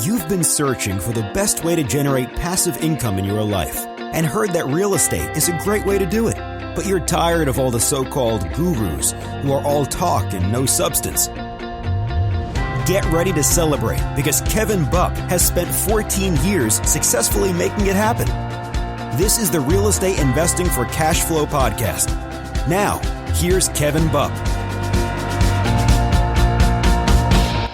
You've been searching for the best way to generate passive income in your life and heard that real estate is a great way to do it. But you're tired of all the so-called gurus who are all talk and no substance. Get ready to celebrate because Kevin Buck has spent 14 years successfully making it happen. This is the Real Estate Investing for Cash Flow podcast. Now, here's Kevin Buck.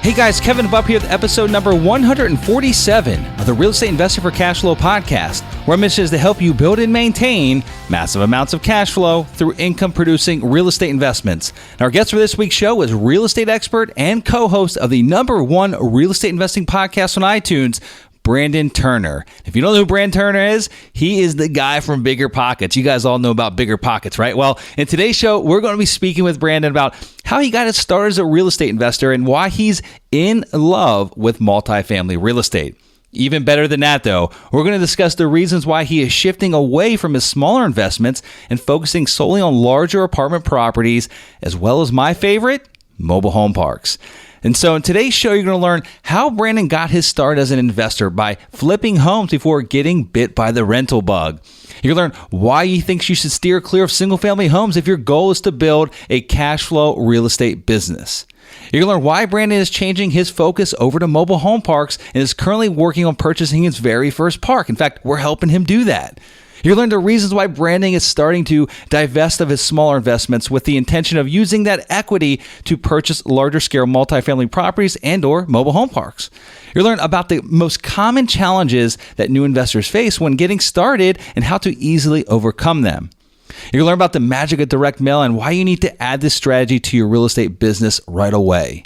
Hey guys, Kevin Buck here with episode number 147 of the Real Estate Investing for Cash Flow podcast, where our mission is to help you build and maintain massive amounts of cash flow through income-producing real estate investments. And our guest for this week's show is real estate expert and co-host of the number one real estate investing podcast on iTunes, Brandon Turner. If you don't know who Brandon Turner is, he is the guy from Bigger Pockets. You guys all know about Bigger Pockets, right? Well, in today's show, we're going to be speaking with Brandon about how he got his start as a real estate investor and why he's in love with multifamily real estate. Even better than that, though, we're going to discuss the reasons why he is shifting away from his smaller investments and focusing solely on larger apartment properties, as well as my favorite, mobile home parks. And so in today's show, you're going to learn how Brandon got his start as an investor by flipping homes before getting bit by the rental bug. You're going to learn why he thinks you should steer clear of single-family homes if your goal is to build a cash flow real estate business. You're going to learn why Brandon is changing his focus over to mobile home parks and is currently working on purchasing his very first park. In fact, we're helping him do that. You'll learn the reasons why Brandon is starting to divest of his smaller investments with the intention of using that equity to purchase larger scale multifamily properties and or mobile home parks. You'll learn about the most common challenges that new investors face when getting started and how to easily overcome them. You'll learn about the magic of direct mail and why you need to add this strategy to your real estate business right away.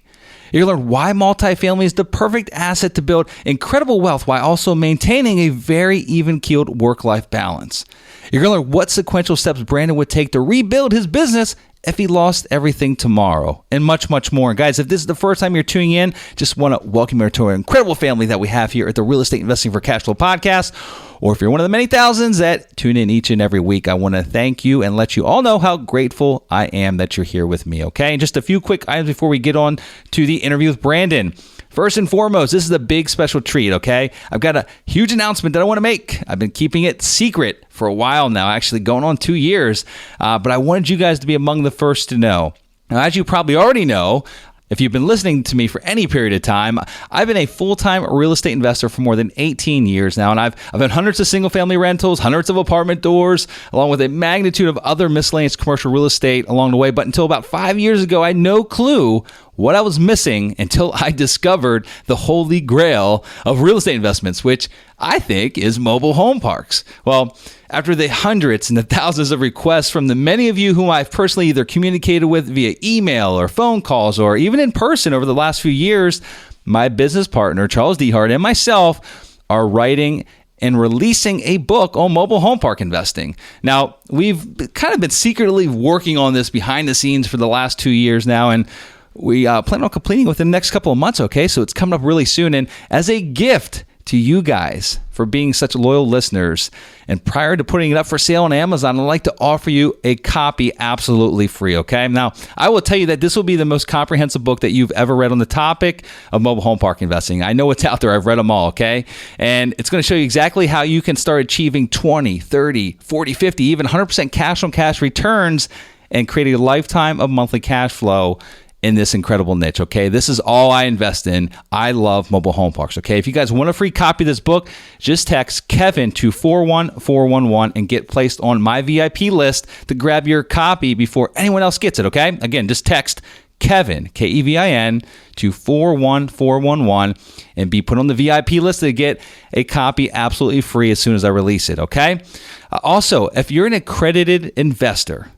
You'll learn why multifamily is the perfect asset to build incredible wealth while also maintaining a very even-keeled work-life balance. You're going to learn what sequential steps Brandon would take to rebuild his business if he lost everything tomorrow, and much, much more. And guys, if this is the first time you're tuning in, just want to welcome you to an incredible family that we have here at the Real Estate Investing for Cash Flow podcast. Or if you're one of the many thousands that tune in each and every week, I want to thank you and let you all know how grateful I am that you're here with me, okay? And just a few quick items before we get on to the interview with Brandon. First and foremost, this is a big special treat, okay? I've got a huge announcement that I want to make. I've been keeping it secret for a while now, actually going on 2 years, but I wanted you guys to be among the first to know. Now, as you probably already know, if you've been listening to me for any period of time, I've been a full-time real estate investor for more than 18 years now, and I've had hundreds of single-family rentals, hundreds of apartment doors, along with a magnitude of other miscellaneous commercial real estate along the way. But until about 5 years ago, I had no clue what I was missing until I discovered the holy grail of real estate investments, which I think is mobile home parks. Well, after the hundreds and the thousands of requests from the many of you whom I've personally either communicated with via email or phone calls or even in person over the last few years, my business partner, Charles Dehart, and myself are writing and releasing a book on mobile home park investing. Now, we've kind of been secretly working on this behind the scenes for the last 2 years now, and we plan on completing within the next couple of months, okay? So it's coming up really soon. And as a gift to you guys for being such loyal listeners, and prior to putting it up for sale on Amazon, I'd like to offer you a copy absolutely free, okay? Now, I will tell you that this will be the most comprehensive book that you've ever read on the topic of mobile home park investing. I know it's out there. I've read them all, okay? And it's going to show you exactly how you can start achieving 20, 30, 40, 50, even 100% cash-on-cash returns and create a lifetime of monthly cash flow in this incredible niche, okay? This is all I invest in. I love mobile home parks, okay? If you guys want a free copy of this book, just text Kevin to 41411 and get placed on my VIP list to grab your copy before anyone else gets it, okay? Again, just text Kevin, Kevin, to 41411 and be put on the VIP list to get a copy absolutely free as soon as I release it, okay? Also, if you're an accredited investor,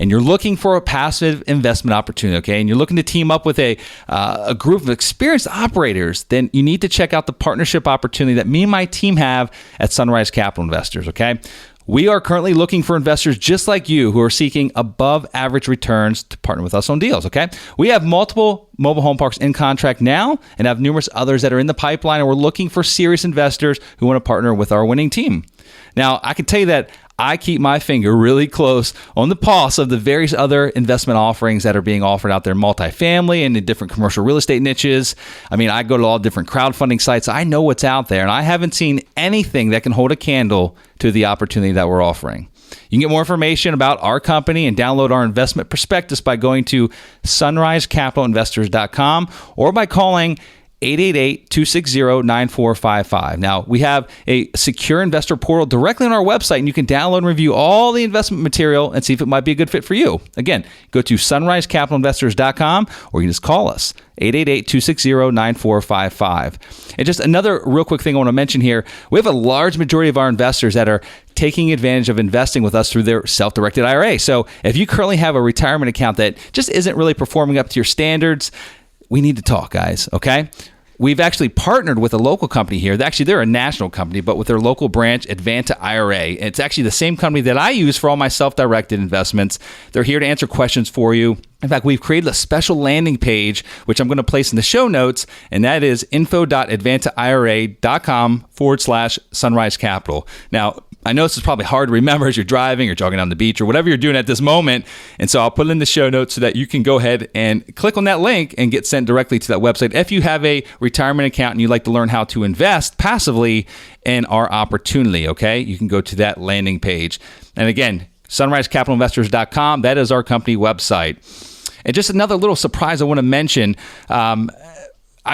and you're looking for a passive investment opportunity, okay, and you're looking to team up with a group of experienced operators, then you need to check out the partnership opportunity that me and my team have at Sunrise Capital Investors, okay? We are currently looking for investors just like you who are seeking above average returns to partner with us on deals, okay? We have multiple mobile home parks in contract now and have numerous others that are in the pipeline, and we're looking for serious investors who want to partner with our winning team. Now, I can tell you that I keep my finger really close on the pulse of the various other investment offerings that are being offered out there, multifamily and in different commercial real estate niches. I mean, I go to all different crowdfunding sites. I know what's out there, and I haven't seen anything that can hold a candle to the opportunity that we're offering. You can get more information about our company and download our investment prospectus by going to sunrisecapitalinvestors.com or by calling 888-260-9455. Now, we have a secure investor portal directly on our website, and you can download and review all the investment material and see if it might be a good fit for you. Again, go to sunrisecapitalinvestors.com, or you can just call us, 888-260-9455. And just another real quick thing I want to mention here, we have a large majority of our investors that are taking advantage of investing with us through their self-directed IRA. So if you currently have a retirement account that just isn't really performing up to your standards, we need to talk, guys, okay? We've actually partnered with a local company here. Actually, they're a national company, but with their local branch, Advanta IRA. It's actually the same company that I use for all my self-directed investments. They're here to answer questions for you. In fact, we've created a special landing page, which I'm going to place in the show notes, and that is info.advantaira.com/Sunrise Capital. Now, I know this is probably hard to remember as you're driving or jogging on the beach or whatever you're doing at this moment. And so I'll put it in the show notes so that you can go ahead and click on that link and get sent directly to that website. If you have a retirement account and you'd like to learn how to invest passively in our opportunity, okay, you can go to that landing page. And again, sunrisecapitalinvestors.com, that is our company website. And just another little surprise I want to mention, I'm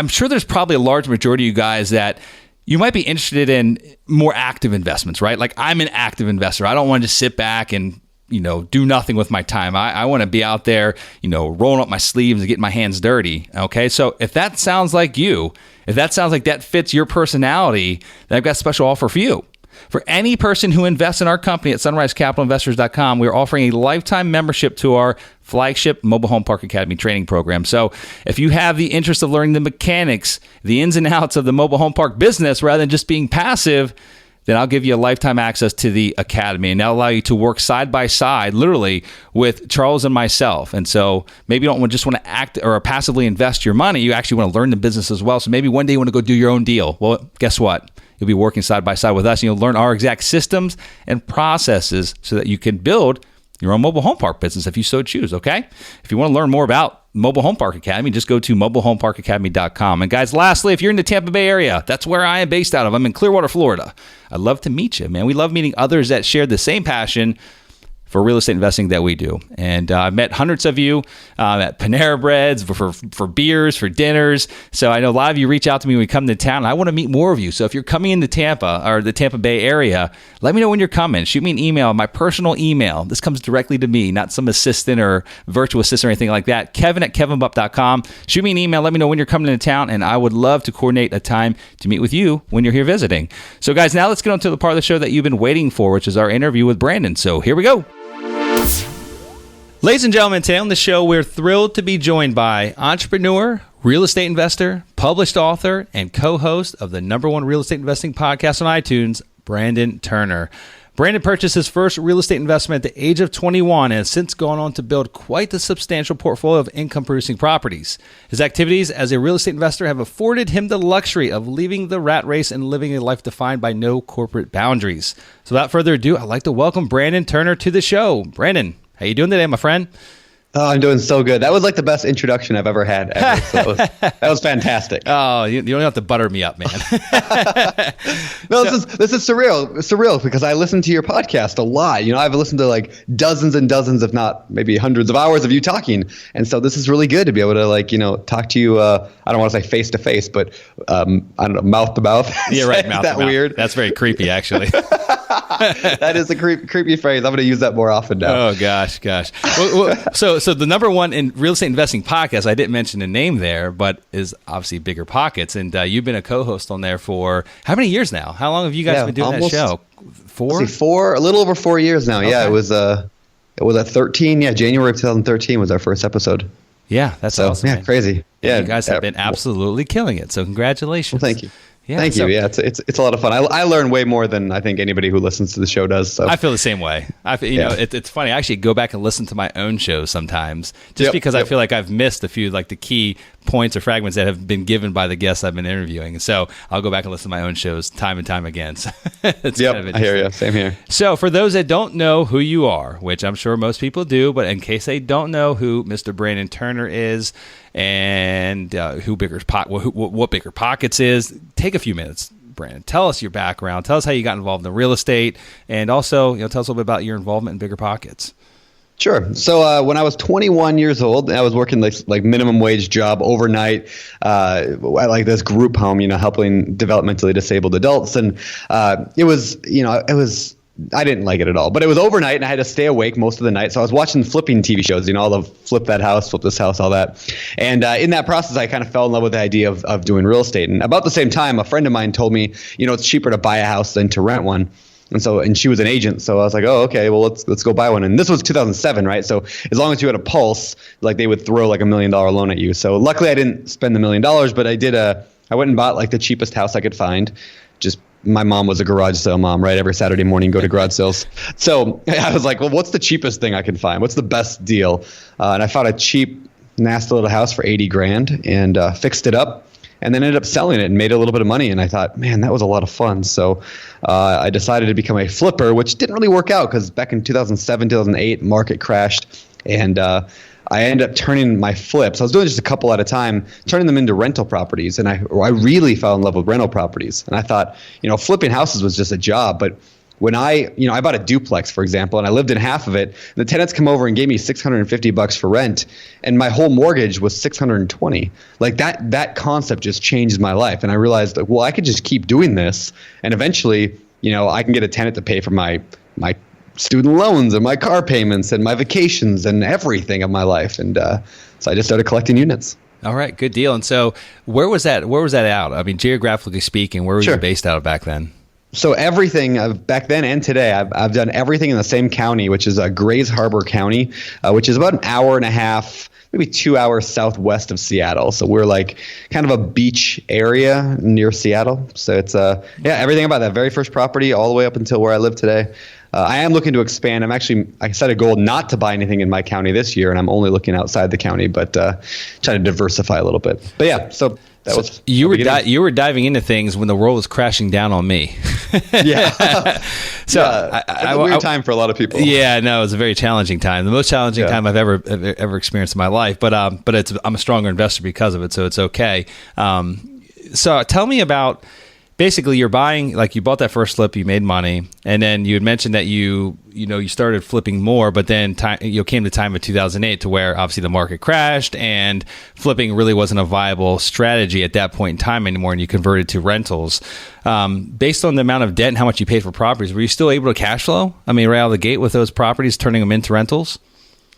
sure there's probably a large majority of you guys that you might be interested in more active investments, right? Like I'm an active investor. I don't want to just sit back and, do nothing with my time. I want to be out there, rolling up my sleeves and getting my hands dirty. Okay. So if that sounds like you, if that sounds like that fits your personality, then I've got a special offer for you. For any person who invests in our company at sunrisecapitalinvestors.com, we're offering a lifetime membership to our flagship Mobile Home Park Academy training program. So if you have the interest of learning the mechanics, the ins and outs of the mobile home park business, rather than just being passive, then I'll give you a lifetime access to the academy, and that'll allow you to work side by side, literally, with Charles and myself. And so maybe you don't just want to act or passively invest your money. You actually want to learn the business as well. So maybe one day you want to go do your own deal. Well, guess what? You'll be working side by side with us, and you'll learn our exact systems and processes so that you can build your own mobile home park business if you so choose, okay? If you want to learn more about Mobile Home Park Academy, just go to mobilehomeparkacademy.com. And guys, lastly, if you're in the Tampa Bay area, that's where I am based out of. I'm in Clearwater, Florida. I'd love to meet you, man. We love meeting others that share the same passion for real estate investing that we do. And I've met hundreds of you at Panera Breads, for beers, for dinners. So I know a lot of you reach out to me when we come to town. I want to meet more of you. So if you're coming into Tampa or the Tampa Bay area, let me know when you're coming. Shoot me an email, my personal email. This comes directly to me, not some assistant or virtual assistant or anything like that. Kevin@kevinbupp.com. Shoot me an email. Let me know when you're coming into town, and I would love to coordinate a time to meet with you when you're here visiting. So guys, now let's get on to the part of the show that you've been waiting for, which is our interview with Brandon. So here we go. Ladies and gentlemen, today on the show, we're thrilled to be joined by entrepreneur, real estate investor, published author, and co-host of the #1 real estate investing podcast on iTunes, Brandon Turner. Brandon purchased his first real estate investment at the age of 21 and has since gone on to build quite the substantial portfolio of income-producing properties. His activities as a real estate investor have afforded him the luxury of leaving the rat race and living a life defined by no corporate boundaries. So without further ado, I'd like to welcome Brandon Turner to the show. Brandon, how you doing today, my friend? Oh, I'm doing so good. That was like the best introduction I've ever had. So that was fantastic. Oh, you don't have to butter me up, man. No, this is surreal because I listen to your podcast a lot. I've listened to like dozens and dozens, if not maybe hundreds of hours of you talking. And so this is really good to be able to talk to you. I don't want to say face to face, but I don't know, mouth to mouth. Yeah, right. Mouth that to weird? Mouth. That's very creepy, actually. That is a creepy phrase. I'm going to use that more often now. Oh gosh. So the #1 in real estate investing podcast, I didn't mention the name there, but is obviously Bigger Pockets, and you've been a co-host on there for how many years now? How long have you guys been doing that show? 4? A little over 4 years now. Okay. Yeah, it was at 13. Yeah, January of 2013 was our first episode. Yeah, that's awesome. Yeah, man. crazy. Yeah, you guys have been absolutely killing it. So congratulations. Well, thank you. Yeah, Thank you. Yeah, it's a lot of fun. I learn way more than I think anybody who listens to the show does. So I feel the same way. You know, it's funny. I actually go back and listen to my own shows sometimes, just because I feel like I've missed a few, like the key points or fragments that have been given by the guests I've been interviewing. So I'll go back and listen to my own shows time and time again. So it's kind of I hear you. Same here. So for those that don't know who you are, which I'm sure most people do, but in case they don't know who Mr. Brandon Turner is and what Bigger Pockets is, take a few minutes. Brandon, tell us your background. Tell us how you got involved in real estate, and also, tell us a little bit about your involvement in Bigger Pockets. Sure. So when I was 21 years old, I was working like minimum wage job overnight at like this group home, helping developmentally disabled adults, and it was I didn't like it at all, but it was overnight and I had to stay awake most of the night. So I was watching flipping TV shows, all the flip that house, flip this house, all that. And in that process, I kind of fell in love with the idea of doing real estate. And about the same time, a friend of mine told me, it's cheaper to buy a house than to rent one. And she was an agent. So I was like, oh, okay, well, let's go buy one. And this was 2007, right? So as long as you had a pulse, like they would throw like $1 million loan at you. So luckily I didn't spend the $1 million, but I went and bought like the cheapest house I could find. Just my mom was a garage sale mom, right? Every Saturday morning, go to garage sales. So I was like, well, what's the cheapest thing I can find? What's the best deal? And I found a cheap, nasty little house for $80,000 and fixed it up, and then ended up selling it and made a little bit of money. And I thought, man, that was a lot of fun. So I decided to become a flipper, which didn't really work out because back in 2007, 2008, market crashed, and I ended up turning my flips. I was doing just a couple at a time, turning them into rental properties. And I really fell in love with rental properties. And I thought, flipping houses was just a job. But when I bought a duplex, for example, and I lived in half of it, the tenants come over and gave me $650 for rent, and my whole mortgage was $620. Like that concept just changed my life. And I realized, well, I could just keep doing this, and eventually, I can get a tenant to pay for my student loans and my car payments and my vacations and everything of my life. And so I just started collecting units. All right, good deal. And so where was that out? I mean, geographically speaking, where were you based out of back then? So everything back then and today, I've done everything in the same county, which is Grays Harbor County, which is about an hour and a half, maybe 2 hours southwest of Seattle. So we're like kind of a beach area near Seattle. So it's everything about that very first property all the way up until where I live today. I am looking to expand. I set a goal not to buy anything in my county this year, and I'm only looking outside the county, but trying to diversify a little bit. But yeah, so that was you were diving into things when the world was crashing down on me. Yeah. So yeah, it's a weird time for a lot of people. Yeah, no, it was a very challenging time. The most challenging time I've ever experienced in my life. But I'm a stronger investor because of it, so it's okay. So tell me about. Basically, you're buying, like you bought that first flip, you made money, and then you had mentioned that you started flipping more, but then came the time of 2008 to where obviously the market crashed and flipping really wasn't a viable strategy at that point in time anymore, and you converted to rentals. Based on the amount of debt and how much you paid for properties, were you still able to cash flow? I mean, right out of the gate with those properties, turning them into rentals?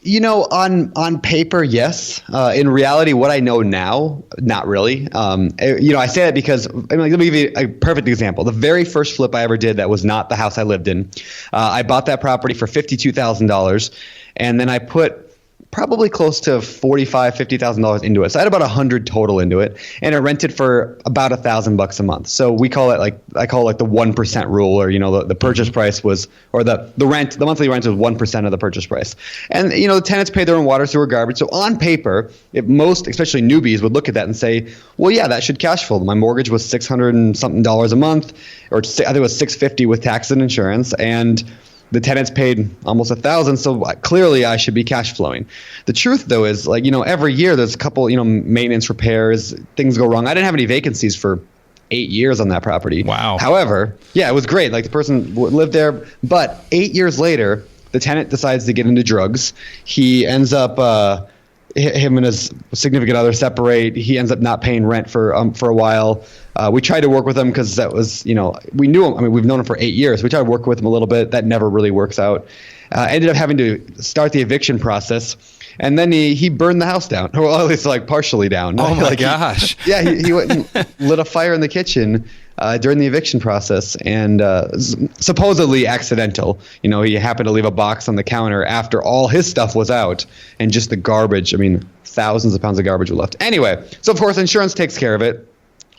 On paper, yes. In reality, what I know now, not really. I say that because let me give you a perfect example. The very first flip I ever did that was not the house I lived in. I bought that property for $52,000, and then I put probably close to $50,000 into it. So I had about $100 total into it, and it rented for about $1,000 a month. So we call it I call it like the 1% rule, or the purchase price was, or the monthly rent was 1% of the purchase price. And the tenants pay their own water, sewer, garbage. So on paper, especially newbies, would look at that and say, well, yeah, that should cash flow. My mortgage was $600 and something a month, or I think it was $650 with tax and insurance, and the tenants paid almost $1,000, so clearly I should be cash flowing. The truth, though, is every year there's a couple maintenance repairs, things go wrong. I didn't have any vacancies for 8 years on that property. Wow. However, yeah, it was great. Like the person lived there, but 8 years later, the tenant decides to get into drugs. He ends up him and his significant other separate. He ends up not paying rent for a while. We tried to work with him because that was, we knew him. I mean, we've known him for 8 years. We tried to work with him a little bit. That never really works out. Ended up having to start the eviction process. And then he burned the house down, or at least partially down. Oh my gosh. He went and lit a fire in the kitchen during the eviction process, and supposedly accidental. He happened to leave a box on the counter after all his stuff was out, and just the garbage. I mean, thousands of pounds of garbage were left. Anyway, so of course insurance takes care of it.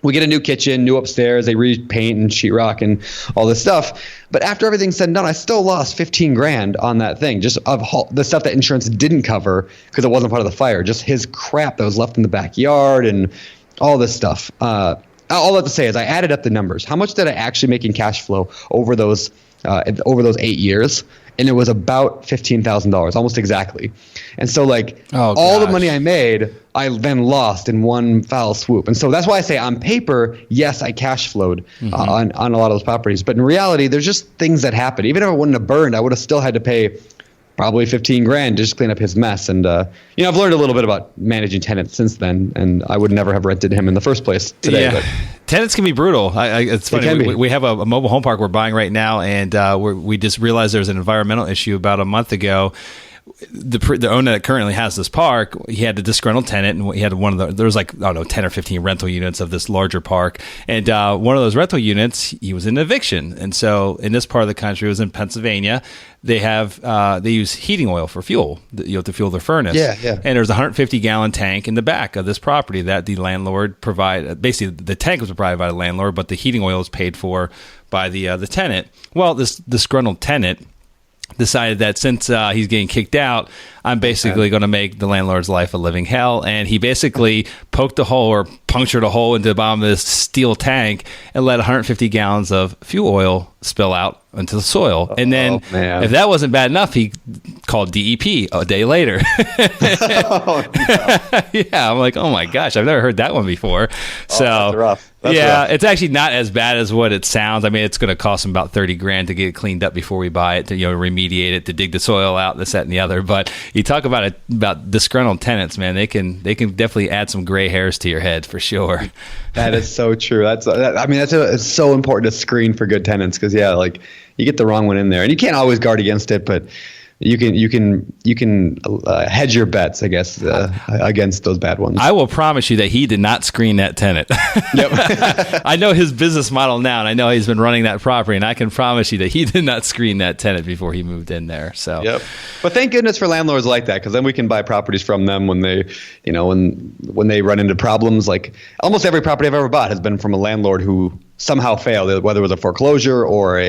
We get a new kitchen, new upstairs, they repaint and sheetrock and all this stuff. But after everything's said and done, I still lost 15 grand on that thing, just of the stuff that insurance didn't cover because it wasn't part of the fire, just his crap that was left in the backyard and all this stuff. All I have to say is I added up the numbers. How much did I actually make in cash flow over those 8 years? And it was about $15,000, almost exactly. And so all the money I made, I then lost in one foul swoop. And so that's why I say on paper, yes, I cash flowed on a lot of those properties. But in reality, there's just things that happen. Even if it wouldn't have burned, I would have still had to pay probably 15 grand to just clean up his mess. And, I've learned a little bit about managing tenants since then, and I would never have rented him in the first place today. Yeah. But tenants can be brutal. It's funny. We have a mobile home park we're buying right now, and we just realized there was an environmental issue about a month ago. The owner that currently has this park, he had a disgruntled tenant, and he had there was 10 or 15 rental units of this larger park, and one of those rental units, he was in eviction. And so in this part of the country, it was in Pennsylvania, they use heating oil for fuel, to fuel their furnace. Yeah. And there's a 150-gallon tank in the back of this property that the landlord provided. Basically, the tank was provided by the landlord, but the heating oil was paid for by the tenant. Well, this disgruntled tenant decided that since he's getting kicked out, I'm basically going to make the landlord's life a living hell. And he basically poked a hole or punctured a hole into the bottom of this steel tank and let 150 gallons of fuel oil spill out into the soil. And then if that wasn't bad enough, he called DEP a day later. Yeah, I'm like, oh my gosh, I've never heard that one before. So that's rough. That's rough. It's actually not as bad as what it sounds. I mean, it's going to cost him about 30 grand to get it cleaned up before we buy it, to remediate it, to dig the soil out, this, that, and the other. But you talk about disgruntled tenants, man. They can definitely add some gray hairs to your head for sure. That is so true. It's so important to screen for good tenants because you get the wrong one in there, and you can't always guard against it, but you can hedge your bets, I guess, against those bad ones. I will promise you that he did not screen that tenant. Yep. I know his business model now, and I know he's been running that property, and I can promise you that he did not screen that tenant before he moved in there. So, yep. But thank goodness for landlords like that, because then we can buy properties from them when they, when they run into problems. Like almost every property I've ever bought has been from a landlord who somehow failed, whether it was a foreclosure or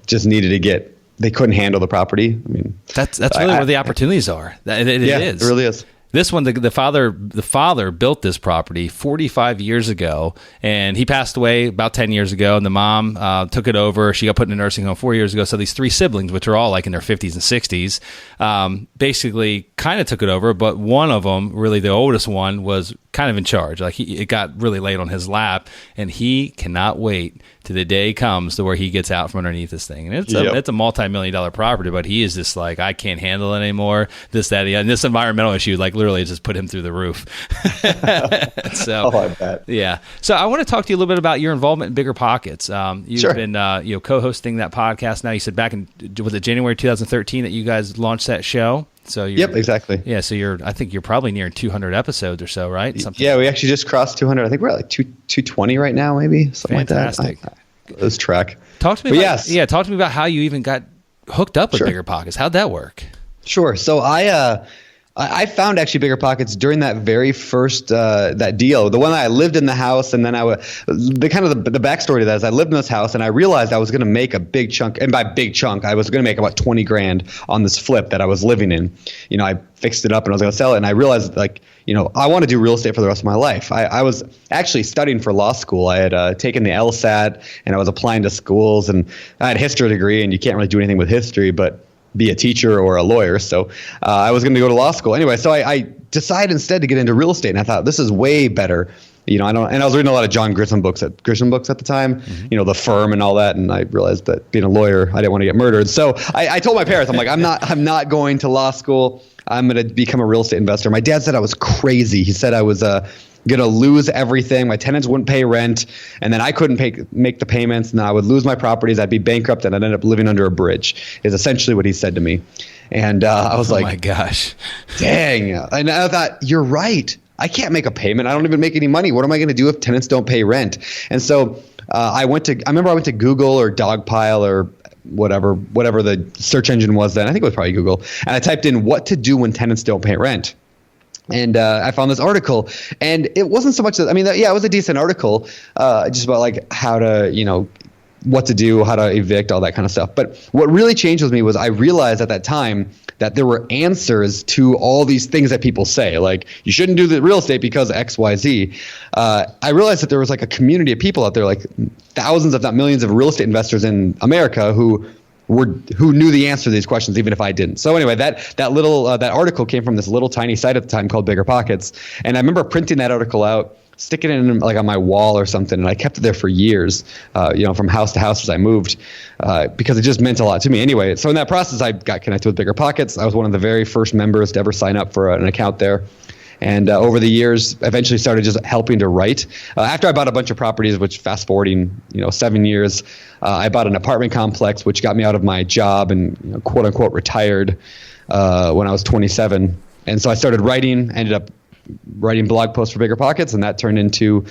just needed to get. They couldn't handle the property. I mean, that's really where the opportunities are. It is. It really is. This one, the father built this property 45 years ago, and he passed away about 10 years ago. And the mom took it over. She got put in a nursing home 4 years ago. So these three siblings, which are all in their 50s and 60s, basically kind of took it over. But one of them, really the oldest one, was kind of in charge. It got really laid on his lap, and he cannot wait till the day comes to where he gets out from underneath this thing. And it's a multi-million-dollar property, but he is just I can't handle it anymore. This, that, and this environmental issue, literally just put him through the roof. So, I bet. Yeah. So I want to talk to you a little bit about your involvement in Bigger Pockets. You've been co-hosting that podcast now. You said back in, was it January 2013 that you guys launched that show? So yep, exactly. Yeah, so I think you're probably near 200 episodes or so, right? Something. Yeah, we actually just crossed 200. I think we're at 220 right now, maybe something Fantastic. Like that. Let's track. Talk to me. Talk to me about how you even got hooked up with Bigger Pockets. How'd that work? Sure. So I found actually Bigger Pockets during that very first that deal, the one that I lived in the house, and then the backstory to that is I lived in this house and I realized I was going to make a big chunk, and by big chunk I was going to make about 20 grand on this flip that I was living in. I fixed it up and I was going to sell it, and I realized I want to do real estate for the rest of my life. I was actually studying for law school. I had taken the LSAT and I was applying to schools, and I had a history degree, and you can't really do anything with history but be a teacher or a lawyer. So I was going to go to law school anyway. So I decided instead to get into real estate, and I thought this is way better. And I was reading a lot of John Grisham books at the time, The Firm and all that. And I realized that being a lawyer, I didn't want to get murdered. So I told my parents, I'm like, I'm not going to law school. I'm going to become a real estate investor. My dad said I was crazy. He said I was going to lose everything. My tenants wouldn't pay rent, and then I couldn't make the payments, and then I would lose my properties. I'd be bankrupt, and I'd end up living under a bridge, is essentially what he said to me. And I was like, oh my gosh, dang. And I thought, you're right. I can't make a payment. I don't even make any money. What am I going to do if tenants don't pay rent? And so I went to Google or Dogpile or whatever the search engine was then. I think it was probably Google. And I typed in what to do when tenants don't pay rent. And I found this article, and it wasn't so much that, it was a decent article, just about like how to, what to do, how to evict, all that kind of stuff. But what really changed with me was I realized at that time that there were answers to all these things that people say, like you shouldn't do the real estate because X, Y, Z. I realized that there was like a community of people out there, like thousands, if not millions, of real estate investors in America who knew the answer to these questions, even if I didn't. So anyway, that article came from this little tiny site at the time called Bigger Pockets, and I remember printing that article out, sticking it in like on my wall or something, and I kept it there for years, from house to house as I moved, because it just meant a lot to me. Anyway, so in that process, I got connected with Bigger Pockets. I was one of the very first members to ever sign up for an account there. And over the years, eventually started just helping to write. After I bought a bunch of properties, which fast forwarding, 7 years, I bought an apartment complex, which got me out of my job and quote unquote retired when I was 27. And so I started writing, ended up writing blog posts for Bigger Pockets, and that turned into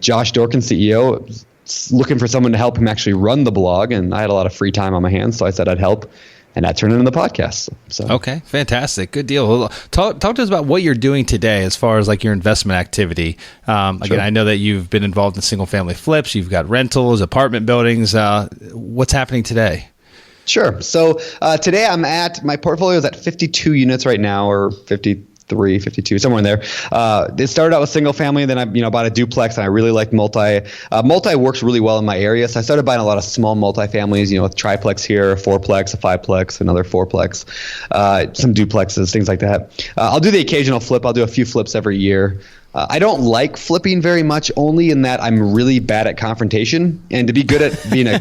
Josh Dorkin, CEO, looking for someone to help him actually run the blog. And I had a lot of free time on my hands, so I said I'd help. And that turned into the podcast. So okay, fantastic, good deal. Well, talk to us about what you're doing today as far as like your investment activity. Again, I know that you've been involved in single family flips. You've got rentals, apartment buildings. What's happening today? Sure. So today my portfolio is at 52 units right now, or 53, 52, somewhere in there. It started out with single family, then I bought a duplex, and I really liked multi. Multi works really well in my area, so I started buying a lot of small multifamilies, with triplex here, a fourplex, a fiveplex, another fourplex, some duplexes, things like that. I'll do the occasional flip. I'll do a few flips every year. I don't like flipping very much, only in that I'm really bad at confrontation. And to be good at being a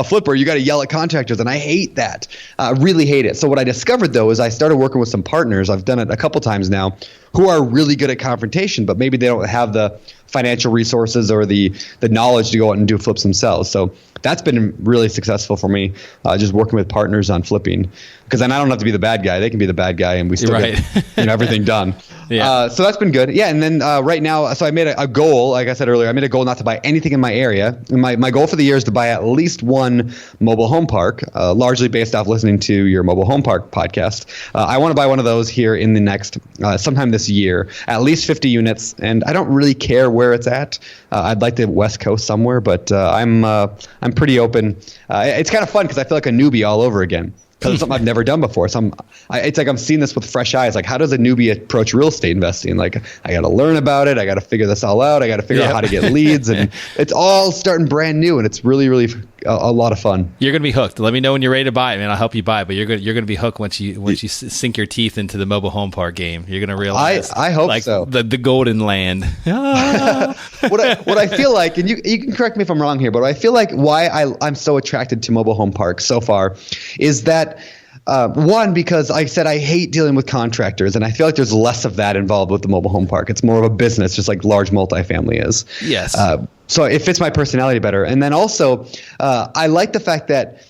flipper, you got to yell at contractors, and I hate that. I really hate it. So what I discovered, though, is I started working with some partners. I've done it a couple times now, who are really good at confrontation, but maybe they don't have the financial resources or the knowledge to go out and do flips themselves. So that's been really successful for me, just working with partners on flipping, because then I don't have to be the bad guy. They can be the bad guy, and we still get everything done. Yeah. So that's been good. Yeah. And then right now, so I made a goal, like I said earlier, I made a goal not to buy anything in my area. And my goal for the year is to buy at least one mobile home park, largely based off listening to your mobile home park podcast. I want to buy one of those here in the next, sometime this year, at least 50 units. And I don't really care where it's at. I'd like the West Coast somewhere, but I'm pretty open. It's kind of fun because I feel like a newbie all over again, because it's something I've never done before. So it's like I'm seeing this with fresh eyes. Like, how does a newbie approach real estate investing? Like, I got to learn about it. I got to figure this all out. I got to figure out how to get leads, and it's all starting brand new, and it's really, really a lot of fun. You're going to be hooked. Let me know when you're ready to buy it, man. I'll help you buy it. But you're going to be hooked once you sink your teeth into the mobile home park game. You're going to realize. I hope so. The golden land. What I feel like, and you can correct me if I'm wrong here, but I feel like why I'm so attracted to mobile home parks so far is that. One, because like I said, I hate dealing with contractors, and I feel like there's less of that involved with the mobile home park. It's more of a business, just like large multifamily is. Yes. So it fits my personality better. And then also, I like the fact that,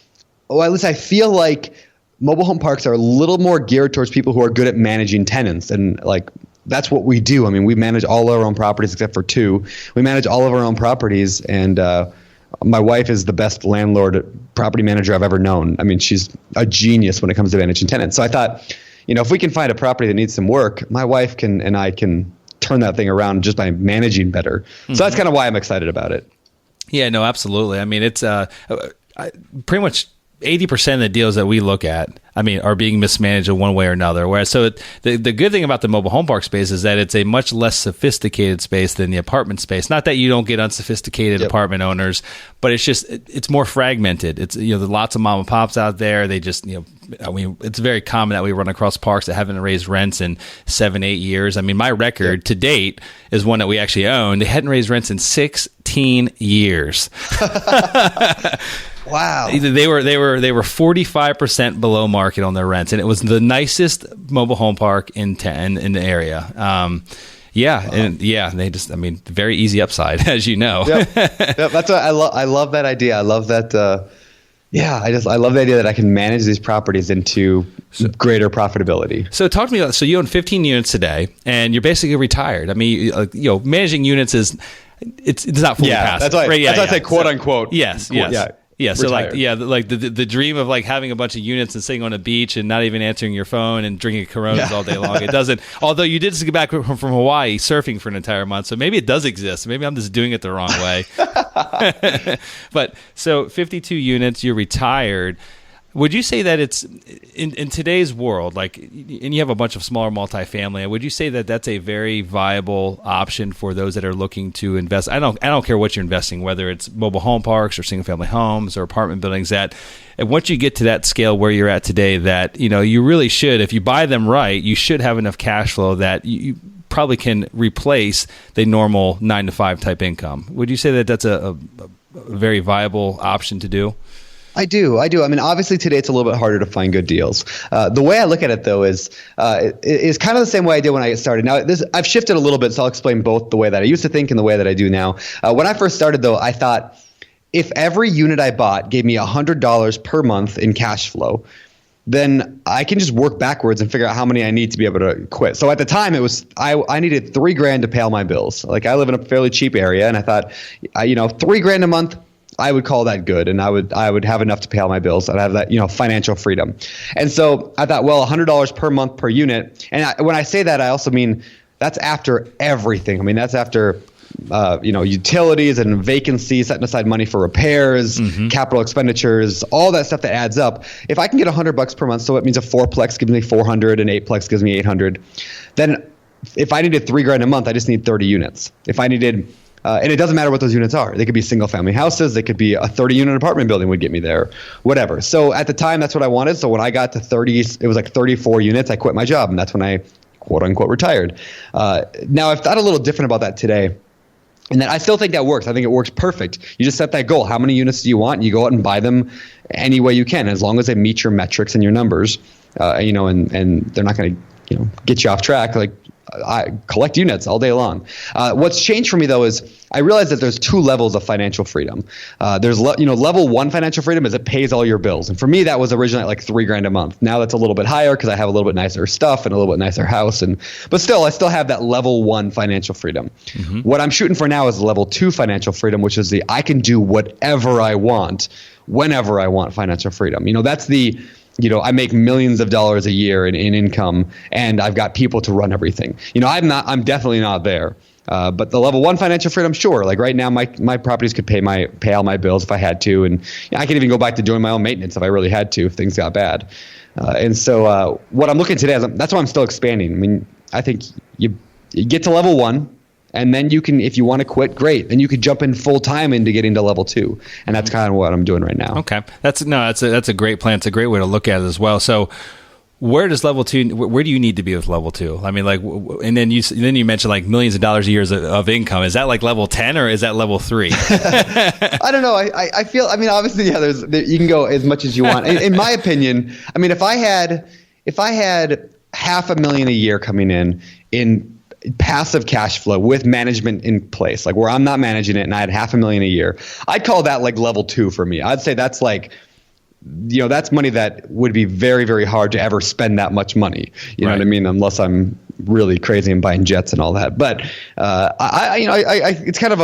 or at least I feel like mobile home parks are a little more geared towards people who are good at managing tenants, and like that's what we do. I mean, we manage all our own properties except for two. We manage all of our own properties, and my wife is the best property manager I've ever known. I mean, she's a genius when it comes to managing tenants. So I thought, if we can find a property that needs some work, my wife and I can turn that thing around just by managing better. Mm-hmm. So that's kind of why I'm excited about it. Yeah, no, absolutely. I mean, it's pretty much 80% of the deals that we look at, are being mismanaged in one way or another. Whereas, the good thing about the mobile home park space is that it's a much less sophisticated space than the apartment space. Not that you don't get unsophisticated apartment owners, but it's more fragmented. It's, there's lots of mom and pops out there. They just, it's very common that we run across parks that haven't raised rents in 7-8 years. My record to date is one that we actually own. They hadn't raised rents in 16 years. Wow. They were 45% below market on their rents, and it was the nicest mobile home park in the area. They just, very easy upside, as you know. Yep. That's what I love that idea. I love that. I love the idea that I can manage these properties into greater profitability. So talk to me about, so you own 15 units today, and you're basically retired. Managing units it's not fully passive. That's why I say quote unquote. Yes. Yeah. Yeah, so retired. like the dream of like having a bunch of units and sitting on a beach and not even answering your phone and drinking Coronas all day long. It doesn't. Although you did just get back from Hawaii surfing for an entire month, so maybe it does exist. Maybe I'm just doing it the wrong way. But so 52 units, you're retired. Would you say that it's in today's world, like, and you have a bunch of smaller multifamily, would you say that that's a very viable option for those that are looking to invest? I don't care what you're investing, whether it's mobile home parks or single family homes or apartment buildings, that and once you get to that scale where you're at today, that, you know, you really should, if you buy them right, you should have enough cash flow that you probably can replace the normal 9 to 5 type income. Would you say that that's a very viable option to do? I do. I mean, obviously today it's a little bit harder to find good deals. The way I look at it, though, is kind of the same way I did when I started. Now, I've shifted a little bit, so I'll explain both the way that I used to think and the way that I do now. When I first started, though, I thought if every unit I bought gave me $100 per month in cash flow, then I can just work backwards and figure out how many I need to be able to quit. So at the time, it was I needed $3,000 to pay all my bills. Like, I live in a fairly cheap area, and I thought, $3,000 a month, I would call that good, and I would have enough to pay all my bills. I'd have that, financial freedom. And so I thought, well, $100 per month per unit. And when I say that, I also mean that's after everything. I mean, that's after utilities and vacancies, setting aside money for repairs, capital expenditures, all that stuff that adds up. If I can get $100 per month, so it means a 4-plex gives me 400, and 8-plex gives me 800. Then if I needed $3,000 a month, I just need 30 units. If I needed and it doesn't matter what those units are. They could be single family houses. They could be a 30-unit apartment building would get me there, whatever. So at the time, that's what I wanted. So when I got to 30, it was like 34 units. I quit my job, and that's when I quote unquote retired. Now I've thought a little different about that today. And that I still think that works. I think it works perfect. You just set that goal. How many units do you want? You go out and buy them any way you can, as long as they meet your metrics and your numbers. And they're not going to get you off track. Like, I collect units all day long. What's changed for me, though, is I realized that there's 2 levels of financial freedom. There's level 1 financial freedom is it pays all your bills, and for me that was originally like $3,000 a month. Now that's a little bit higher because I have a little bit nicer stuff and a little bit nicer house, but still I still have that level 1 financial freedom. What I'm shooting for now is level 2 financial freedom, which is I can do whatever I want, whenever I want financial freedom. That's the I make millions of dollars a year in income, and I've got people to run everything. I'm definitely not there. But the level 1 financial freedom, sure. Like right now, my properties could pay all my bills if I had to, and I could even go back to doing my own maintenance if I really had to, if things got bad. And so what I'm looking today is that's why I'm still expanding. I mean, I think you get to level 1. And then you can, if you want to quit, great. Then you could jump in full time into getting to level 2, and that's kind of what I'm doing right now. Okay, that's a great plan. It's a great way to look at it as well. So, where does level 2? Where do you need to be with level 2? I mean, like, and then you mentioned like millions of dollars a year of income. Is that like level 10 or is that level 3? I don't know. I feel. I mean, obviously, you can go as much as you want. In my opinion, I mean, if I had $500,000 a year coming in passive cash flow with management in place, like where I'm not managing it, and I had $500,000 a year, I'd call that like level 2 for me. I'd say that's like, that's money that would be very, very hard to ever spend that much money. You know what I mean? Unless I'm really crazy and buying jets and all that. But it's kind of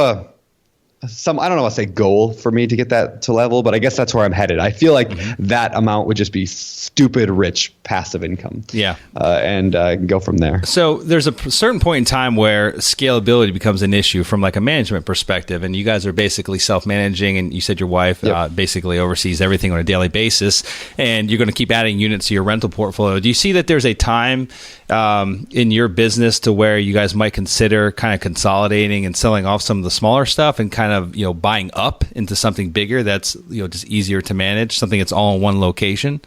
I don't know, I'll say goal for me to get that to level, but I guess that's where I'm headed. I feel like that amount would just be stupid rich passive income. Yeah. And go from there. So there's a certain point in time where scalability becomes an issue from like a management perspective, and you guys are basically self-managing, and you said your wife basically oversees everything on a daily basis, and you're going to keep adding units to your rental portfolio. Do you see that there's a time in your business to where you guys might consider kind of consolidating and selling off some of the smaller stuff and kind of buying up into something bigger that's just easier to manage, something that's all in one location?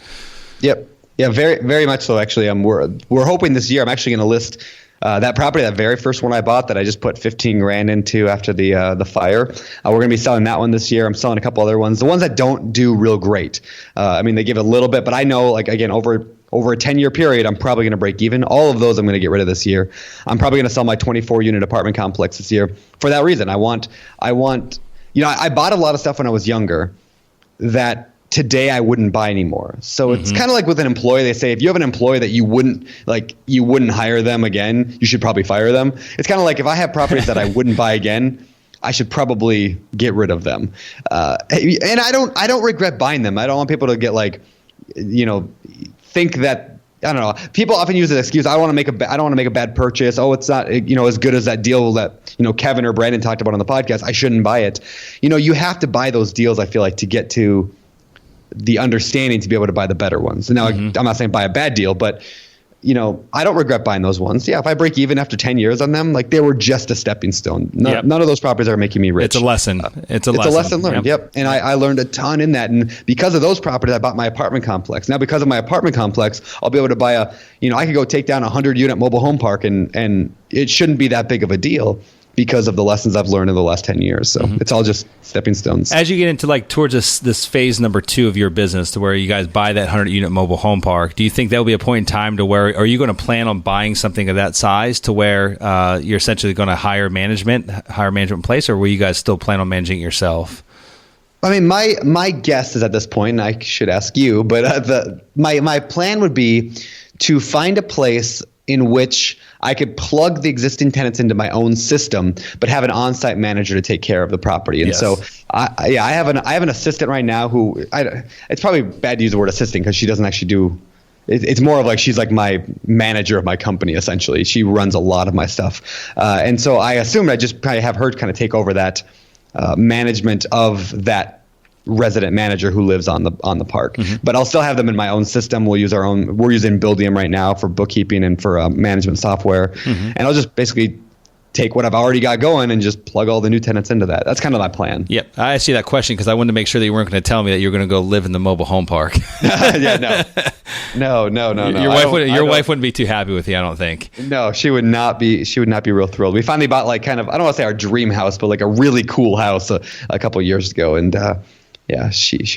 Yep. Yeah, very, very much so. Actually, we're hoping this year I'm actually going to list that property, that very first one I bought that I just put $15,000 into after the fire. We're going to be selling that one this year. I'm selling a couple other ones, the ones that don't do real great. I mean, they give a little bit, but I know, like, again, over a 10-year period, I'm probably going to break even. All of those I'm going to get rid of this year. I'm probably going to sell my 24-unit apartment complex this year for that reason. I bought a lot of stuff when I was younger that today I wouldn't buy anymore. So it's kind of like with an employee. They say if you have an employee that you wouldn't hire them again, you should probably fire them. It's kind of like if I have properties that I wouldn't buy again, I should probably get rid of them. And I don't regret buying them. I don't want people to get like, think that, I don't know. People often use the excuse, I don't want to make a bad purchase. Oh, it's not, as good as that deal that, Kevin or Brandon talked about on the podcast. I shouldn't buy it. You have to buy those deals, I feel like, to get to the understanding to be able to buy the better ones. And now I'm not saying buy a bad deal, but I don't regret buying those ones. Yeah, if I break even after 10 years on them, like they were just a stepping stone. None of those properties are making me rich. It's a lesson. It's a lesson learned. Yep. And I learned a ton in that. And because of those properties, I bought my apartment complex. Now, because of my apartment complex, I'll be able to buy I could go take down a 100-unit mobile home park and it shouldn't be that big of a deal because of the lessons I've learned in the last 10 years. So it's all just stepping stones. As you get into towards this phase number 2 of your business to where you guys buy that 100-unit mobile home park, do you think that will be a point in time to where, are you going to plan on buying something of that size to where you're essentially going to hire management in place, or will you guys still plan on managing it yourself? I mean, my guess is at this point, and I should ask you, but my plan would be to find a place in which I could plug the existing tenants into my own system, but have an on-site manager to take care of the property. And so, I have an assistant right now who it's probably bad to use the word assistant because she doesn't actually do. It's more of like she's like my manager of my company essentially. She runs a lot of my stuff, and so I assumed I'd just probably have her kind of take over that management of that resident manager who lives on the park. But I'll still have them in my own system. We're using Buildium right now for bookkeeping and for management software. And I'll just basically take what I've already got going and just plug all the new tenants into that. That's kind of my plan. Yep. I see that question because I wanted to make sure that you weren't going to tell me that you were going to go live in the mobile home park. No. Your wife wouldn't be too happy with you, I don't think. No, she would not be real thrilled. We finally bought I don't want to say our dream house, but like a really cool house a couple of years ago. And yeah,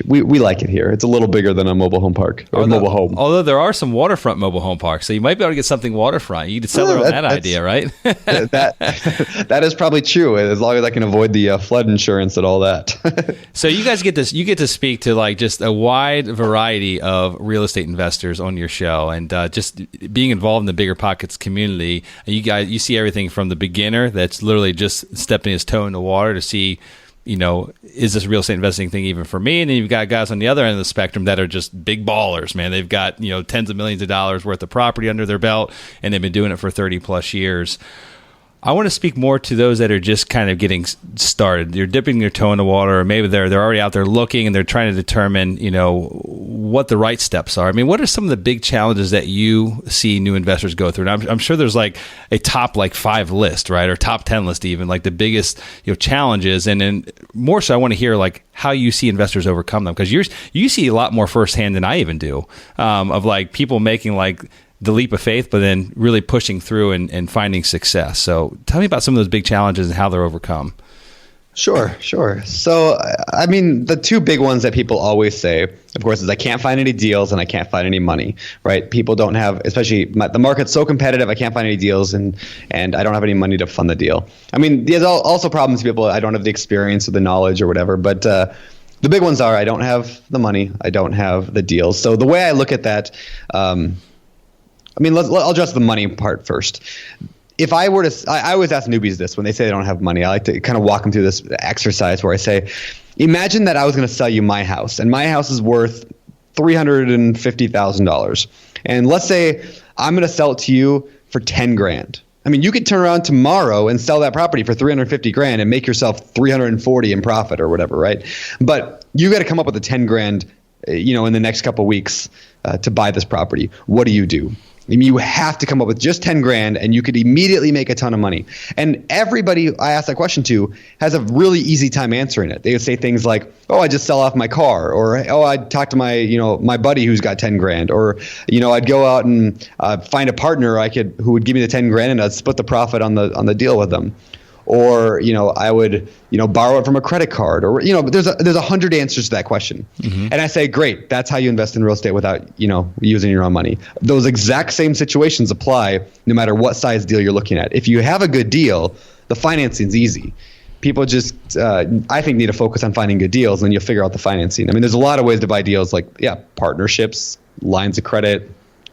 we like it here. It's a little bigger than a mobile home park or mobile home. Although there are some waterfront mobile home parks, so you might be able to get something waterfront. You could sell her on that idea, right? that is probably true, as long as I can avoid the flood insurance and all that. So you guys get to speak to just a wide variety of real estate investors on your show, and just being involved in the Bigger Pockets community. You see everything from the beginner that's literally just stepping his toe in the water to see, is this real estate investing thing even for me? And then you've got guys on the other end of the spectrum that are just big ballers, man. They've got, tens of millions of dollars worth of property under their belt, and they've been doing it for 30 plus years. I want to speak more to those that are just kind of getting started. They're dipping their toe in the water, or maybe they're already out there looking and they're trying to determine, what the right steps are. I mean, what are some of the big challenges that you see new investors go through? And I'm sure there's a top 5 list, right? Or top 10 list even, the biggest, challenges. And then more so, I want to hear how you see investors overcome them, because you see a lot more firsthand than I even do, of people making the leap of faith, but then really pushing through and finding success. So tell me about some of those big challenges and how they're overcome. Sure. So, I mean, the two big ones that people always say, of course, is I can't find any deals and I can't find any money, right? People don't have, especially the market's so competitive, I can't find any deals and I don't have any money to fund the deal. I mean, there's also problems people, I don't have the experience or the knowledge or whatever, but the big ones are I don't have the money, I don't have the deals. So the way I look at that, I'll address the money part first. If I were to, I always ask newbies this when they say they don't have money. I like to kind of walk them through this exercise where I say, imagine that I was going to sell you my house, and my house is worth $350,000. And let's say I'm going to sell it to you for 10 grand. I mean, you could turn around tomorrow and sell that property for 350 grand and make yourself 340 in profit or whatever, right? But you got to come up with the 10 grand, in the next couple of weeks to buy this property. What do? I mean, you have to come up with just 10 grand and you could immediately make a ton of money. And everybody I ask that question to has a really easy time answering it. They would say things like, oh, I just sell off my car, or, oh, I'd talk to my buddy who's got 10 grand, or, I'd go out and find a partner who would give me the 10 grand and I'd split the profit on the deal with them. Or, I would, borrow it from a credit card, or, there's 100 answers to that question. And I say, great, that's how you invest in real estate without, using your own money. Those exact same situations apply no matter what size deal you're looking at. If you have a good deal, the financing's easy. People just, I think, need to focus on finding good deals, and then you'll figure out the financing. I mean, there's a lot of ways to buy deals, partnerships, lines of credit,